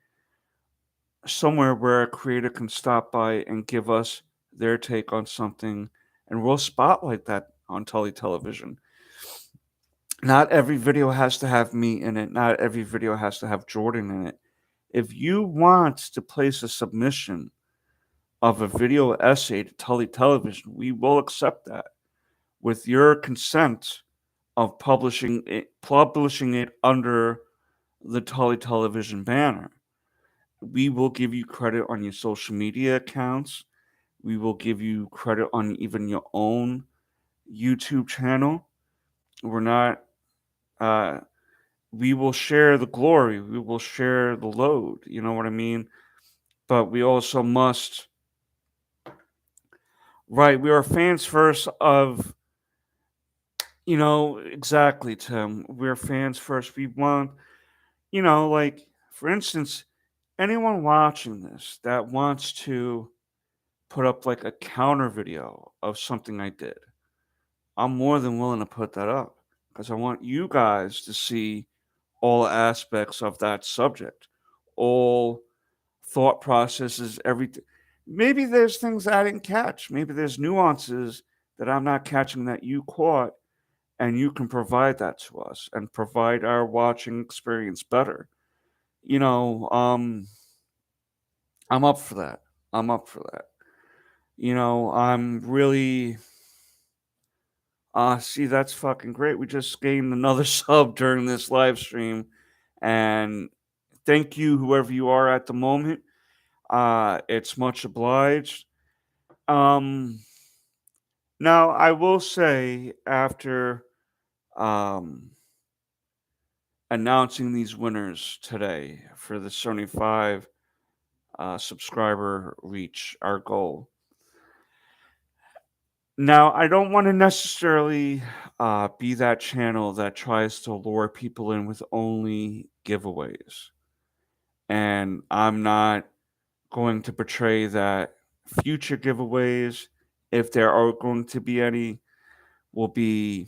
somewhere where a creator can stop by and give us their take on something, and we'll spotlight that on Tully Television. Not every video has to have me in it. Not every video has to have Jordan in it. If you want to place a submission of a video essay to Tully Television, we will accept that. with your consent of publishing it under the Tully Television banner. We will give you credit on your social media accounts. We will give you credit on even your own YouTube channel. We're not, uh, we will share the glory. We will share the load. You know what I mean? But we also must, right? We are fans first of, exactly, Tim. We're fans first. We want, like, for instance, anyone watching this that wants to put up like a counter video of something I did, I'm more than willing to put that up because I want you guys to see all aspects of that subject, all thought processes, everything. Maybe there's things I didn't catch. Maybe there's nuances that I'm not catching that you caught, and you can provide that to us and provide our watching experience better. You know, um, I'm up for that. I'm up for that. I'm really see, that's fucking great. We just gained another sub during this live stream. And thank you, whoever you are at the moment. It's much obliged. Um, Now I will say after um announcing these winners today for the 75 subscriber reach, our goal. Now, I don't want to necessarily be that channel that tries to lure people in with only giveaways. And I'm not going to portray that future giveaways, if there are going to be any, will be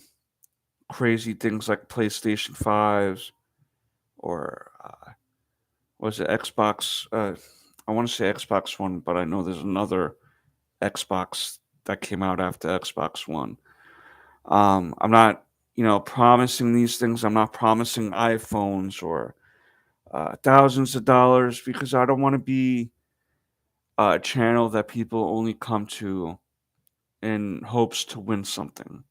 crazy things like PlayStation 5s or was it Xbox? I want to say Xbox One, but I know there's another Xbox that came out after Xbox One. I'm not, promising these things. I'm not promising iPhones or thousands of dollars because I don't want to be a channel that people only come to in hopes to win something.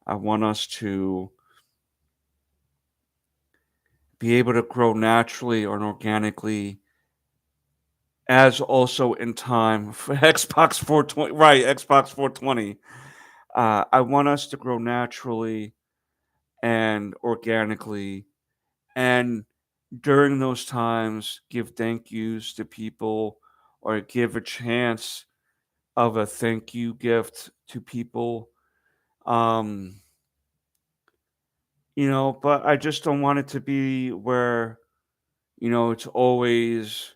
I want us to be able to grow naturally or organically, as also in time for Xbox 420. Right, Xbox 420. I want us to grow naturally and organically, and during those times give thank yous to people or give a chance of a thank you gift to people. um but I just don't want it to be where it's always,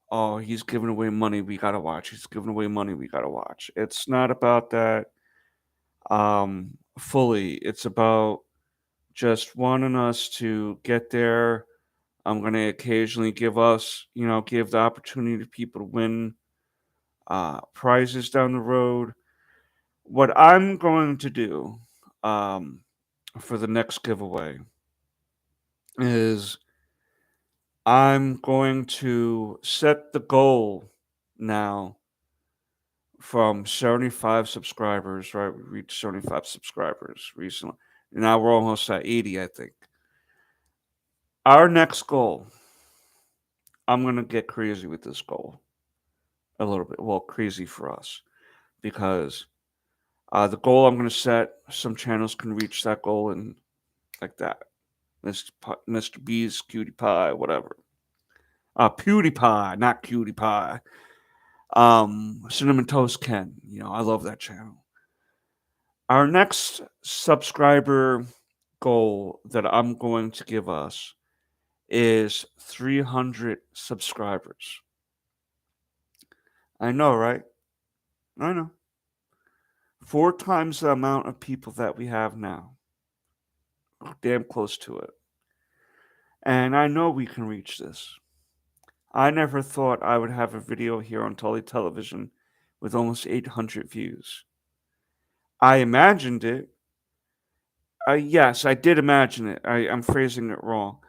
oh, he's giving away money, we gotta watch, he's giving away money, we gotta watch. It's not about that. Fully, it's about just wanting us to get there. I'm going to occasionally give the opportunity to people to win prizes down the road. What I'm going to do um, for the next giveaway is I'm going to set the goal now from 75 subscribers, right? We reached 75 subscribers recently. Now we're almost at 80, I think. Our next goal, I'm going to get crazy with this goal a little bit. Well, crazy for us because the goal I'm going to set, some channels can reach that goal and like that. Mr. B's Cutie Pie, whatever. PewDiePie, not Cutie Pie. Cinnamon Toast Ken. I love that channel. Our next subscriber goal that I'm going to give us is 300 subscribers. I know, right? I know. 4 times the amount of people that we have now. Damn close to it. And I know we can reach this. I never thought I would have a video here on Tully Television with almost 800 views. I imagined it. Yes, I did imagine it. I'm phrasing it wrong.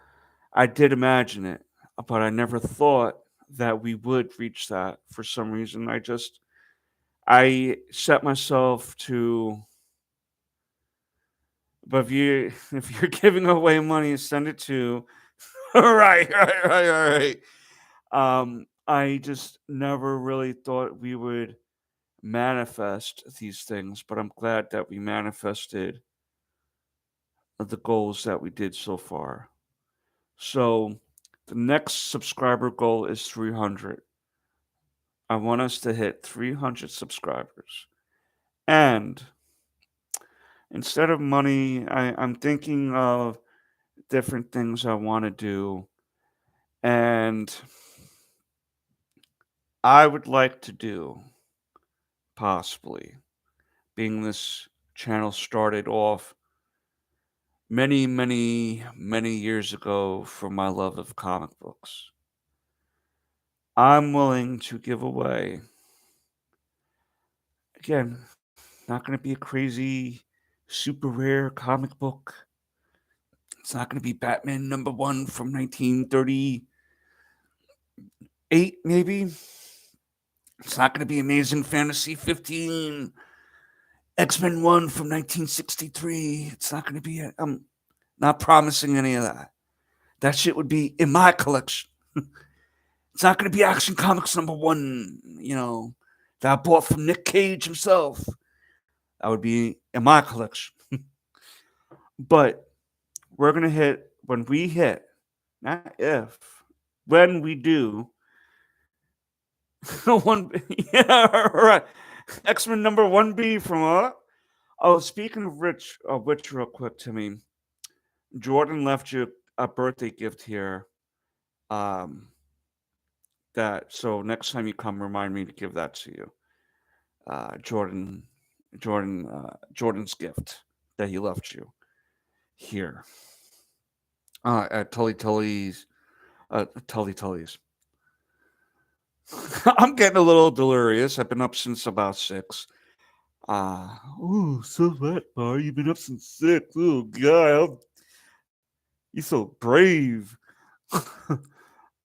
I did imagine it, but I never thought that we would reach that for some reason. I set myself to But if you're giving away money, send it to right. I just never really thought we would manifest these things, but I'm glad that we manifested the goals that we did so far. So the next subscriber goal is 300. I want us to hit 300 subscribers. And instead of money, I'm thinking of different things I want to do. And I would like to do, possibly, being this channel started off many years ago from my love of comic books. I'm willing to give away, again, not going to be a crazy, super rare comic book. It's not going to be Batman #1 from 1938, maybe. It's not going to be Amazing Fantasy 15, X-Men 1 from 1963. It's not going to be, I'm not promising any of that. That shit would be in my collection. It's not going to be Action Comics #1, that I bought from Nick Cage himself. That would be in my collection. But we're going to hit, when we hit, not if, when we do, one, yeah, right. X-Men #1B from Oh, speaking of which, real quick, Timmy, Jordan left you a birthday gift here. Um, so next time you come, remind me to give that to you. Jordan, Jordan's gift that he left you here. At Tully Tully's. I'm getting a little delirious. I've been up since about 6. So what, Bar? You've been up since 6. Oh, God. You're so brave.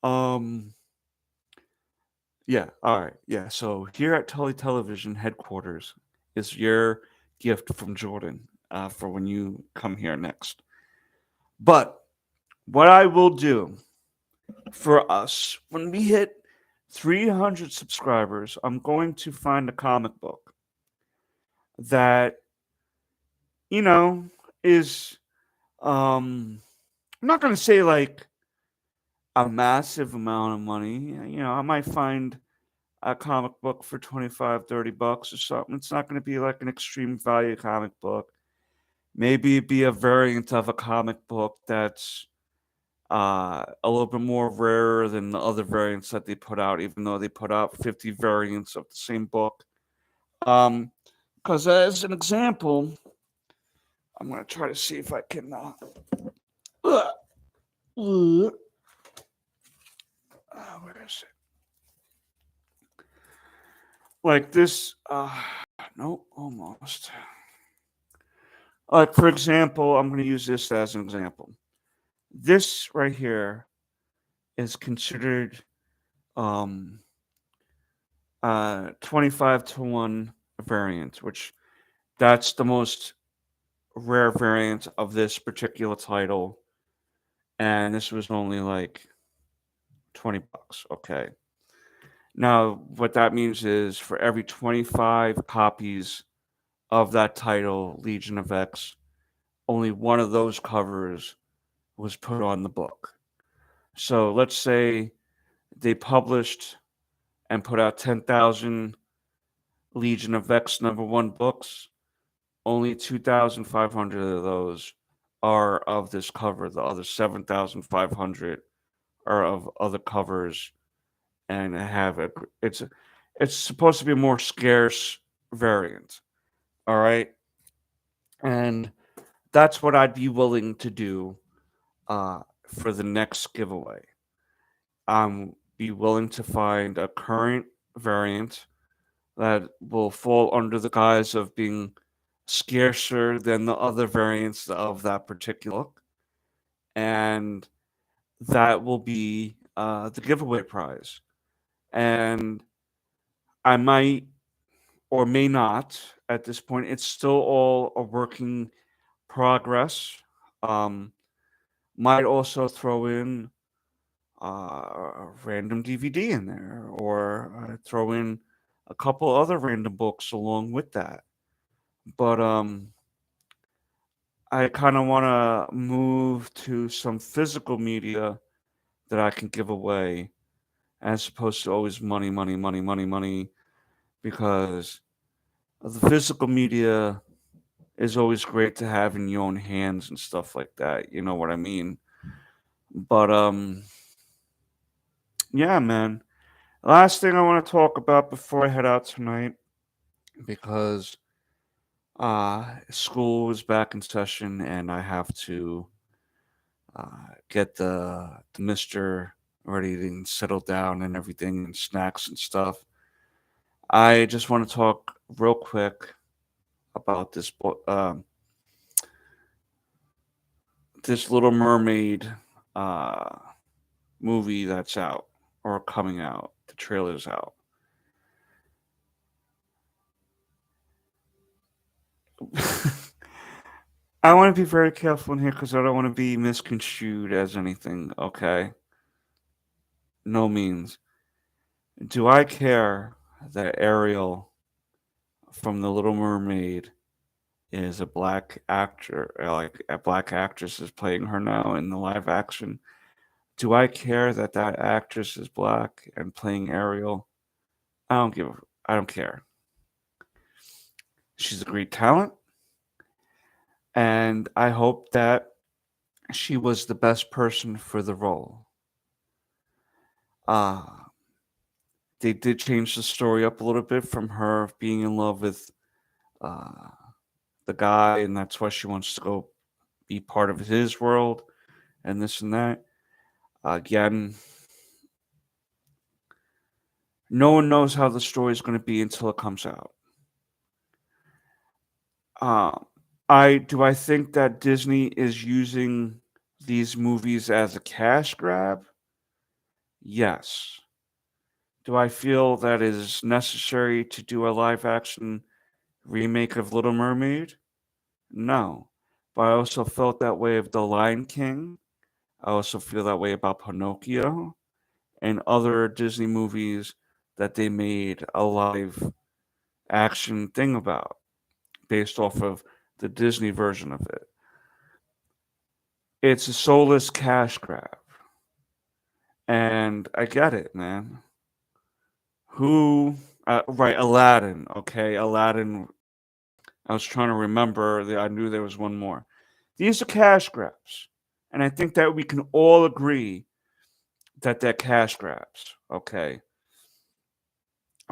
um, yeah, all right. Yeah, so here at Tully Television headquarters is your gift from Jordan for when you come here next. But what I will do for us, when we hit 300 subscribers, I'm going to find a comic book that, you know, is, I'm not going to say like a massive amount of money. I might find a comic book for 25, $30 or something. It's not going to be like an extreme value comic book. Maybe it'd be a variant of a comic book that's a little bit more rarer than the other variants that they put out, even though they put out 50 variants of the same book. Because as an example, I'm going to try to see if I can. Where is it? Like this. No, almost. Like, for example, I'm going to use this as an example. This right here is considered 25-1 variant, which that's the most rare variant of this particular title. And this was only like $20. Okay. Now, what that means is for every 25 copies of that title, Legion of X, only one of those covers was put on the book. So let's say they published and put out 10,000 Legion of X #1 books. Only 2,500 of those are of this cover. The other 7,500 are of other covers, and it's supposed to be a more scarce variant. All right, and that's what I'd be willing to do for the next giveaway. Be willing to find a current variant that will fall under the guise of being scarcer than the other variants of that particular book, and that will be the giveaway prize. And I might or may not at this point. It's still all a working progress. Um, might also throw in a random DVD in there, or throw in a couple other random books along with that. But I kind of want to move to some physical media that I can give away, as opposed to always money, money, money, money, money, because the physical media is always great to have in your own hands and stuff like that. You know what I mean? But yeah, man. Last thing I want to talk about before I head out tonight, because school is back in session and I have to get the Mister ready and settle down and everything and snacks and stuff. I just want to talk real quick about this Little Mermaid uh, movie that's out or coming out. The trailer's out. I want to be very careful in here because I don't want to be misconstrued as anything. Okay, no means. Do I care that Ariel from The Little Mermaid is a black actor, like a black actress is playing her now in the live action? Do I care that that actress is black and playing Ariel? I don't give. I don't care. She's a great talent, and I hope that she was the best person for the role. Uh, they did change the story up a little bit from her being in love with uh, the guy, and that's why she wants to go be part of his world and this and that. Again, no one knows how the story is going to be until it comes out. Uh, I think that Disney is using these movies as a cash grab? Yes. Do I feel that it is necessary to do a live action remake of Little Mermaid? No. But I also felt that way of The Lion King. I also feel that way about Pinocchio and other Disney movies that they made a live action thing about based off of the Disney version of it. It's a soulless cash grab. And I get it, man. Who, right, Aladdin, okay? Aladdin, I was trying to remember, I knew there was one more. These are cash grabs. And I think that we can all agree that they're cash grabs, okay?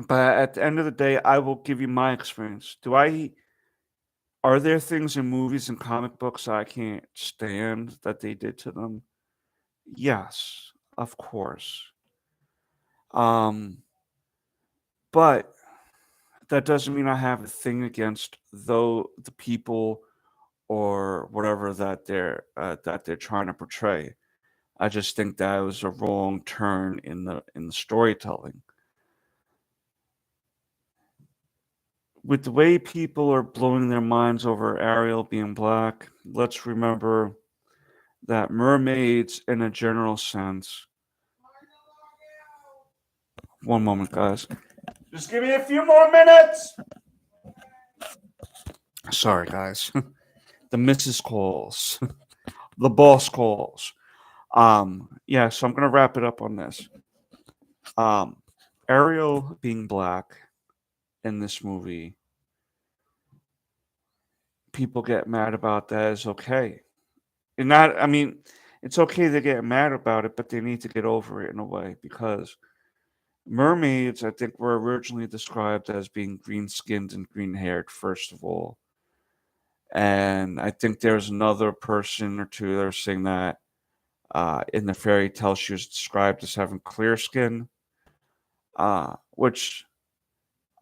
But at the end of the day, I will give you my experience. Are there things in movies and comic books I can't stand that they did to them? Yes, of course. Um, but that doesn't mean I have a thing against though the people or whatever that they're trying to portray. I just think that was a wrong turn in the storytelling. With the way people are blowing their minds over Ariel being black, let's remember that mermaids, in a general sense, one moment, guys. Just give me a few more minutes. Sorry, guys. The missus calls, the boss calls. Yeah, so I'm gonna wrap it up on this. Um, Ariel being black in this movie, people get mad about that is okay. And not, I mean, it's okay to get mad about it, but they need to get over it in a way because mermaids, I think, were originally described as being green skinned and green haired, first of all. And I think there's another person or two that are saying that in the fairy tale she was described as having clear skin, which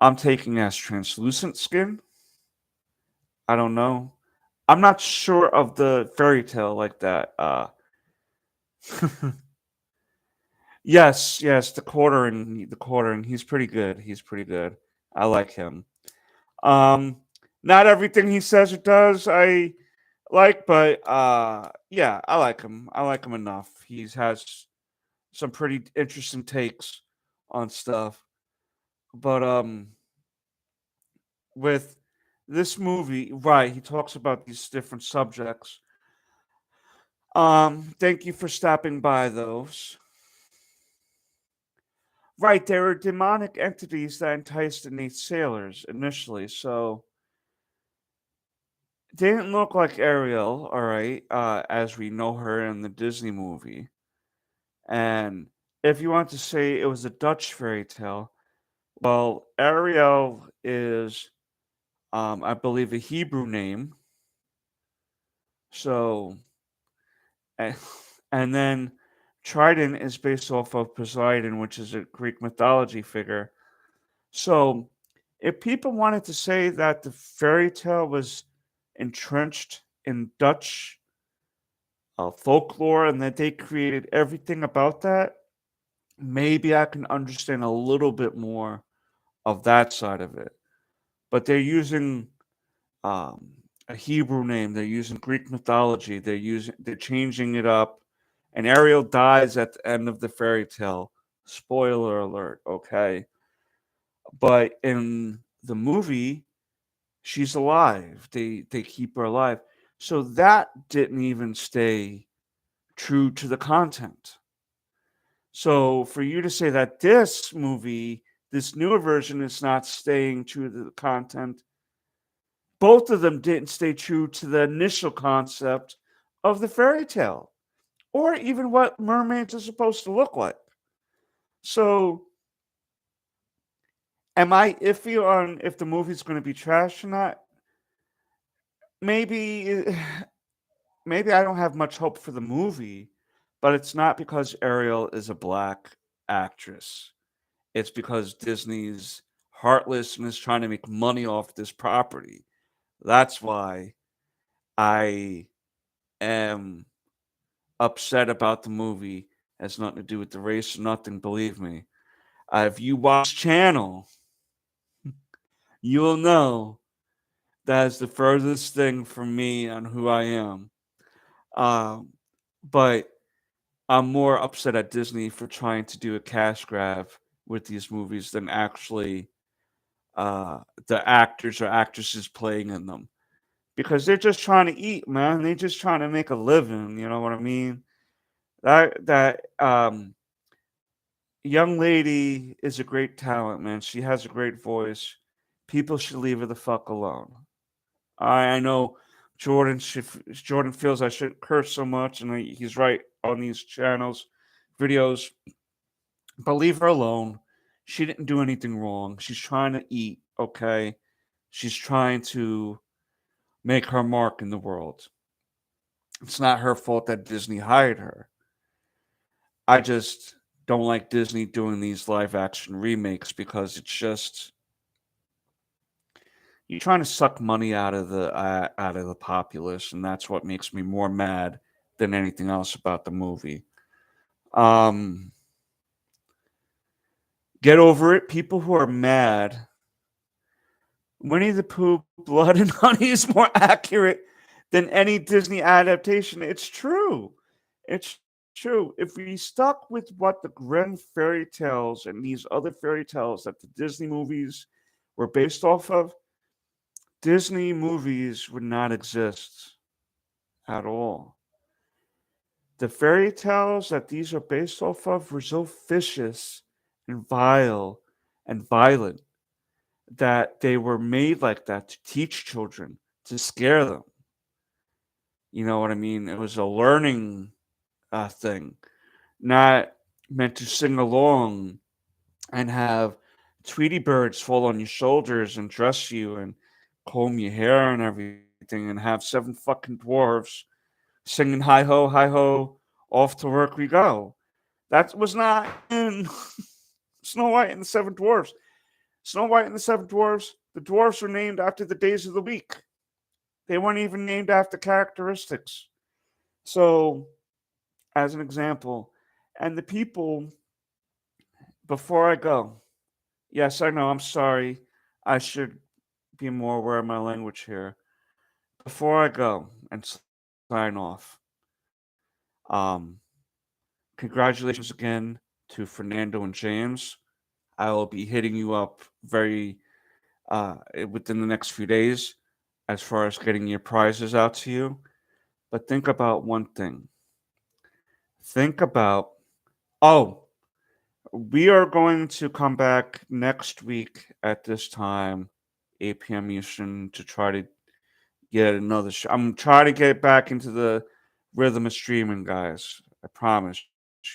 I'm taking as translucent skin. I don't know. I'm not sure of the fairy tale like that. Yes, yes, the quartering. He's pretty good. He's pretty good. I like him. Um, not everything he says or does I but yeah, I like him. I like him enough. He has some pretty interesting takes on stuff. But with this movie, right, he talks about these different subjects. Thank you for stopping by those. Right, there were demonic entities that enticed the Nate sailors initially, so they didn't look like Ariel, all right, as we know her in the Disney movie. And if you want to say it was a Dutch fairy tale, well, Ariel is, I believe, a Hebrew name. So, and, and then Trident is based off of Poseidon, which is a Greek mythology figure. So, if people wanted to say that the fairy tale was entrenched in Dutch folklore and that they created everything about that, maybe I can understand a little bit more of that side of it. But they're using um, a Hebrew name. They're using Greek mythology. They're changing it up. And Ariel dies at the end of the fairy tale. Spoiler alert. Okay, but in the movie, she's alive. They keep her alive. So that didn't even stay true to the content. So for you to say that this movie, this newer version, is not staying true to the content, both of them didn't stay true to the initial concept of the fairy tale or even what mermaids are supposed to look like. So am I iffy on if the movie's going to be trash or not? Maybe maybe I don't have much hope for the movie, but it's not because Ariel is a black actress. It's because Disney's heartless and is trying to make money off this property. That's why I am upset about the movie. It has nothing to do with the race or nothing, believe me. If you watch channel, you'll know that is the furthest thing from me on who I am. Um, but I'm more upset at Disney for trying to do a cash grab with these movies than actually uh, the actors or actresses playing in them because they're just trying to eat, man. They're just trying to make a living. You know what I mean? That young lady is a great talent, man. She has a great voice. People should leave her the fuck alone. I know Jordan feels I shouldn't curse so much, and he's right on these channels, videos. But leave her alone. She didn't do anything wrong. She's trying to eat, okay? She's trying to make her mark in the world. It's not her fault that Disney hired her. I just don't like Disney doing these live action remakes because it's just you're trying to suck money out of the populace, and that's what makes me more mad than anything else about the movie. Um, get over it. People who are mad. Winnie the Pooh, Blood and Honey is more accurate than any Disney adaptation. It's true. It's true. If we stuck with what the Grimm fairy tales and these other fairy tales that the Disney movies were based off of, Disney movies would not exist at all. The fairy tales that these are based off of were so vicious and vile and violent that they were made like that to teach children, to scare them. You know what I mean? It was a learning thing, not meant to sing along and have Tweety birds fall on your shoulders and dress you and comb your hair and everything and have seven fucking dwarves singing hi ho, off to work we go. That was not in Snow White and the Seven Dwarfs. Snow White and the Seven Dwarfs, the dwarfs were named after the days of the week. They weren't even named after characteristics. So, as an example, and the people, before I go, yes, I know, I'm sorry. I should be more aware of my language here. Before I go, and sign off. Um, Congratulations again to Fernando and James. I will be hitting you up within the next few days as far as getting your prizes out to you. But think about one thing. Think about, oh, we are going to come back next week at this time, 8 p.m. Eastern, to try to get another show. I'm trying to get back into the rhythm of streaming, guys. I promise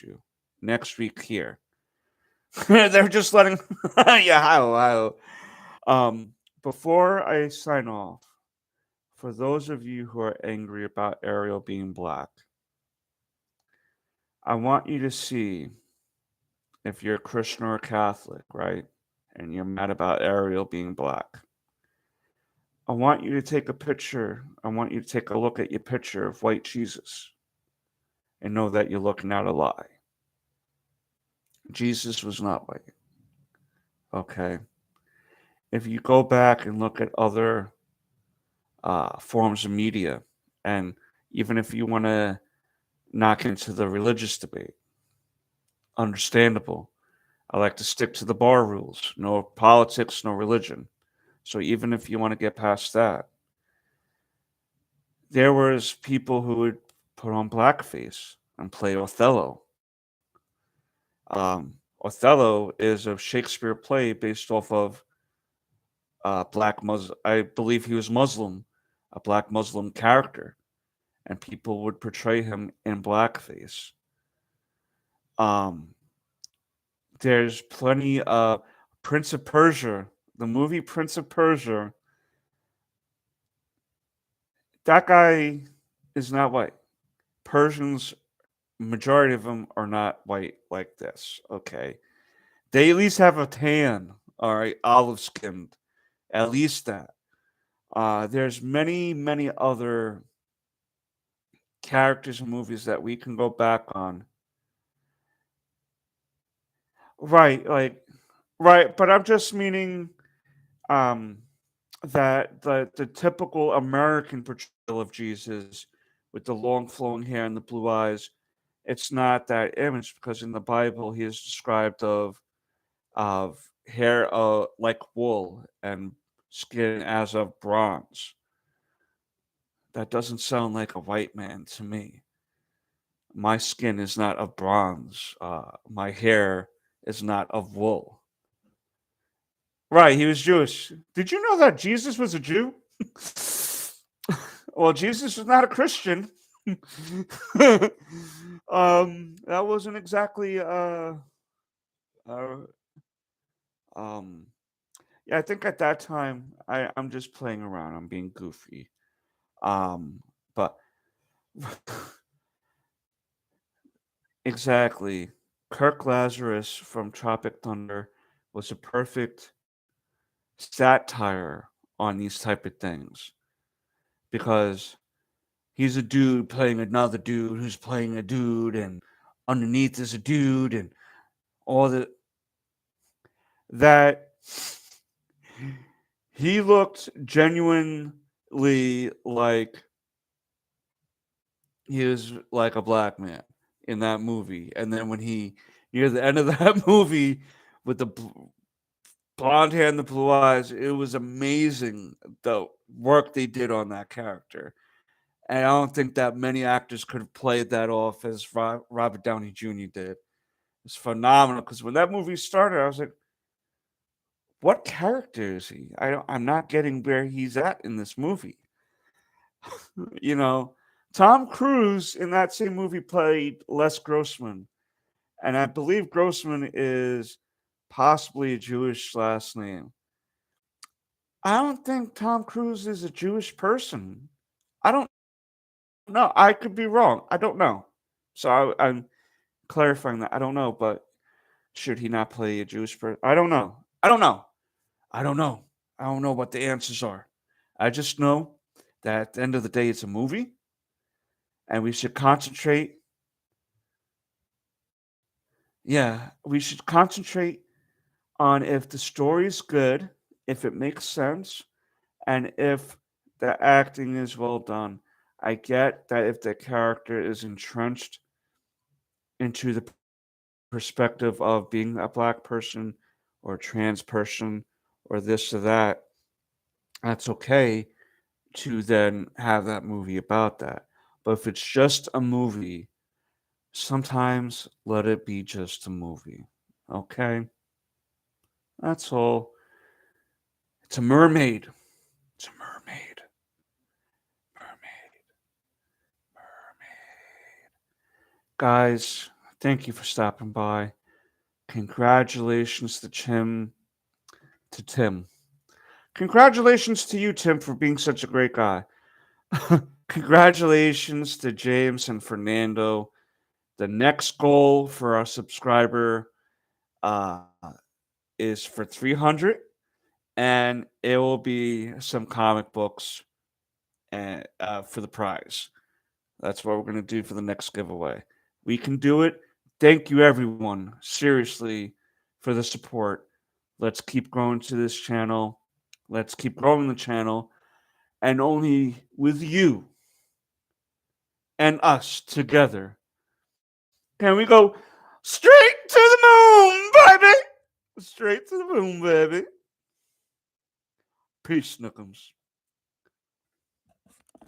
you. Next week here. They're just letting, yeah, how. Before I sign off, for those of you who are angry about Ariel being black, I want you to see if you're a Christian or a Catholic, right? And you're mad about Ariel being black. I want you to take a picture. I want you to take a look at your picture of white Jesus and know that you're looking at a lie. Jesus was not white. Okay. If you go back and look at other forms of media, and even if you want to knock into the religious debate, understandable. I like to stick to the bar rules. No politics, no religion. So even if you want to get past that, there was people who would put on blackface and play Othello. Othello is a Shakespeare play based off of black Muslim. I believe he was Muslim, a black Muslim character, and people would portray him in blackface. Um, there's plenty of Prince of Persia, the movie Prince of Persia. That guy is not white. Persians, majority of them are not white like this. Okay, they at least have a tan. All right, olive skinned. At least that. There's many other characters in movies that we can go back on. Right, like right, but I'm just meaning um that the typical American portrayal of Jesus with the long flowing hair and the blue eyes, it's not that image because in the Bible he is described of hair like wool and skin as of bronze. That doesn't sound like a white man to me. My skin is not of bronze. My hair is not of wool. Right, he was Jewish. Did you know that Jesus was a Jew? Well, Jesus was not a Christian. That wasn't exactly uh um yeah, I think at that time I'm just playing around, I'm being goofy. But exactly. Kirk Lazarus from Tropic Thunder was a perfect satire on these type of things because he's a dude playing another dude who's playing a dude, and underneath is a dude, and all that. He looked genuinely like he was like a black man in that movie. And then when he near the end of that movie with the blonde hair and the blue eyes, it was amazing the work they did on that character. And I don't think that many actors could have played that off as Robert Downey Jr. did. It's phenomenal because when that movie started, I was like, "What character is he? I'm not getting where he's at in this movie." You know, Tom Cruise in that same movie played Les Grossman, and I believe Grossman is possibly a Jewish last name. I don't think Tom Cruise is a Jewish person. I don't know. I could be wrong. I don't know. So I'm clarifying that. I don't know, but should he not play a Jewish person? I don't know. I don't know. I don't know. I don't know what the answers are. I just know that at the end of the day, it's a movie, and we should concentrate. Yeah, we should concentrate on if the story is good, if it makes sense, and if the acting is well done. I get that if the character is entrenched into the perspective of being a black person or a trans person or this or that, that's okay to then have that movie about that. But if it's just a movie, sometimes let it be just a movie. Okay? That's all. It's a mermaid. It's a mermaid. Mermaid. Mermaid. Guys, thank you for stopping by. Congratulations to Tim. Congratulations to you, Tim, for being such a great guy. Congratulations to James and Fernando. The next goal for our subscriber uh, is for 300, and it will be some comic books and for the prize. That's what we're going to do for the next giveaway. We can do it. Thank you, everyone, seriously, for the support. Let's keep growing to this channel. Let's keep growing the channel. And only with you and us together can we go straight to the moon, baby. Straight to the moon, baby. Peace, Snookums.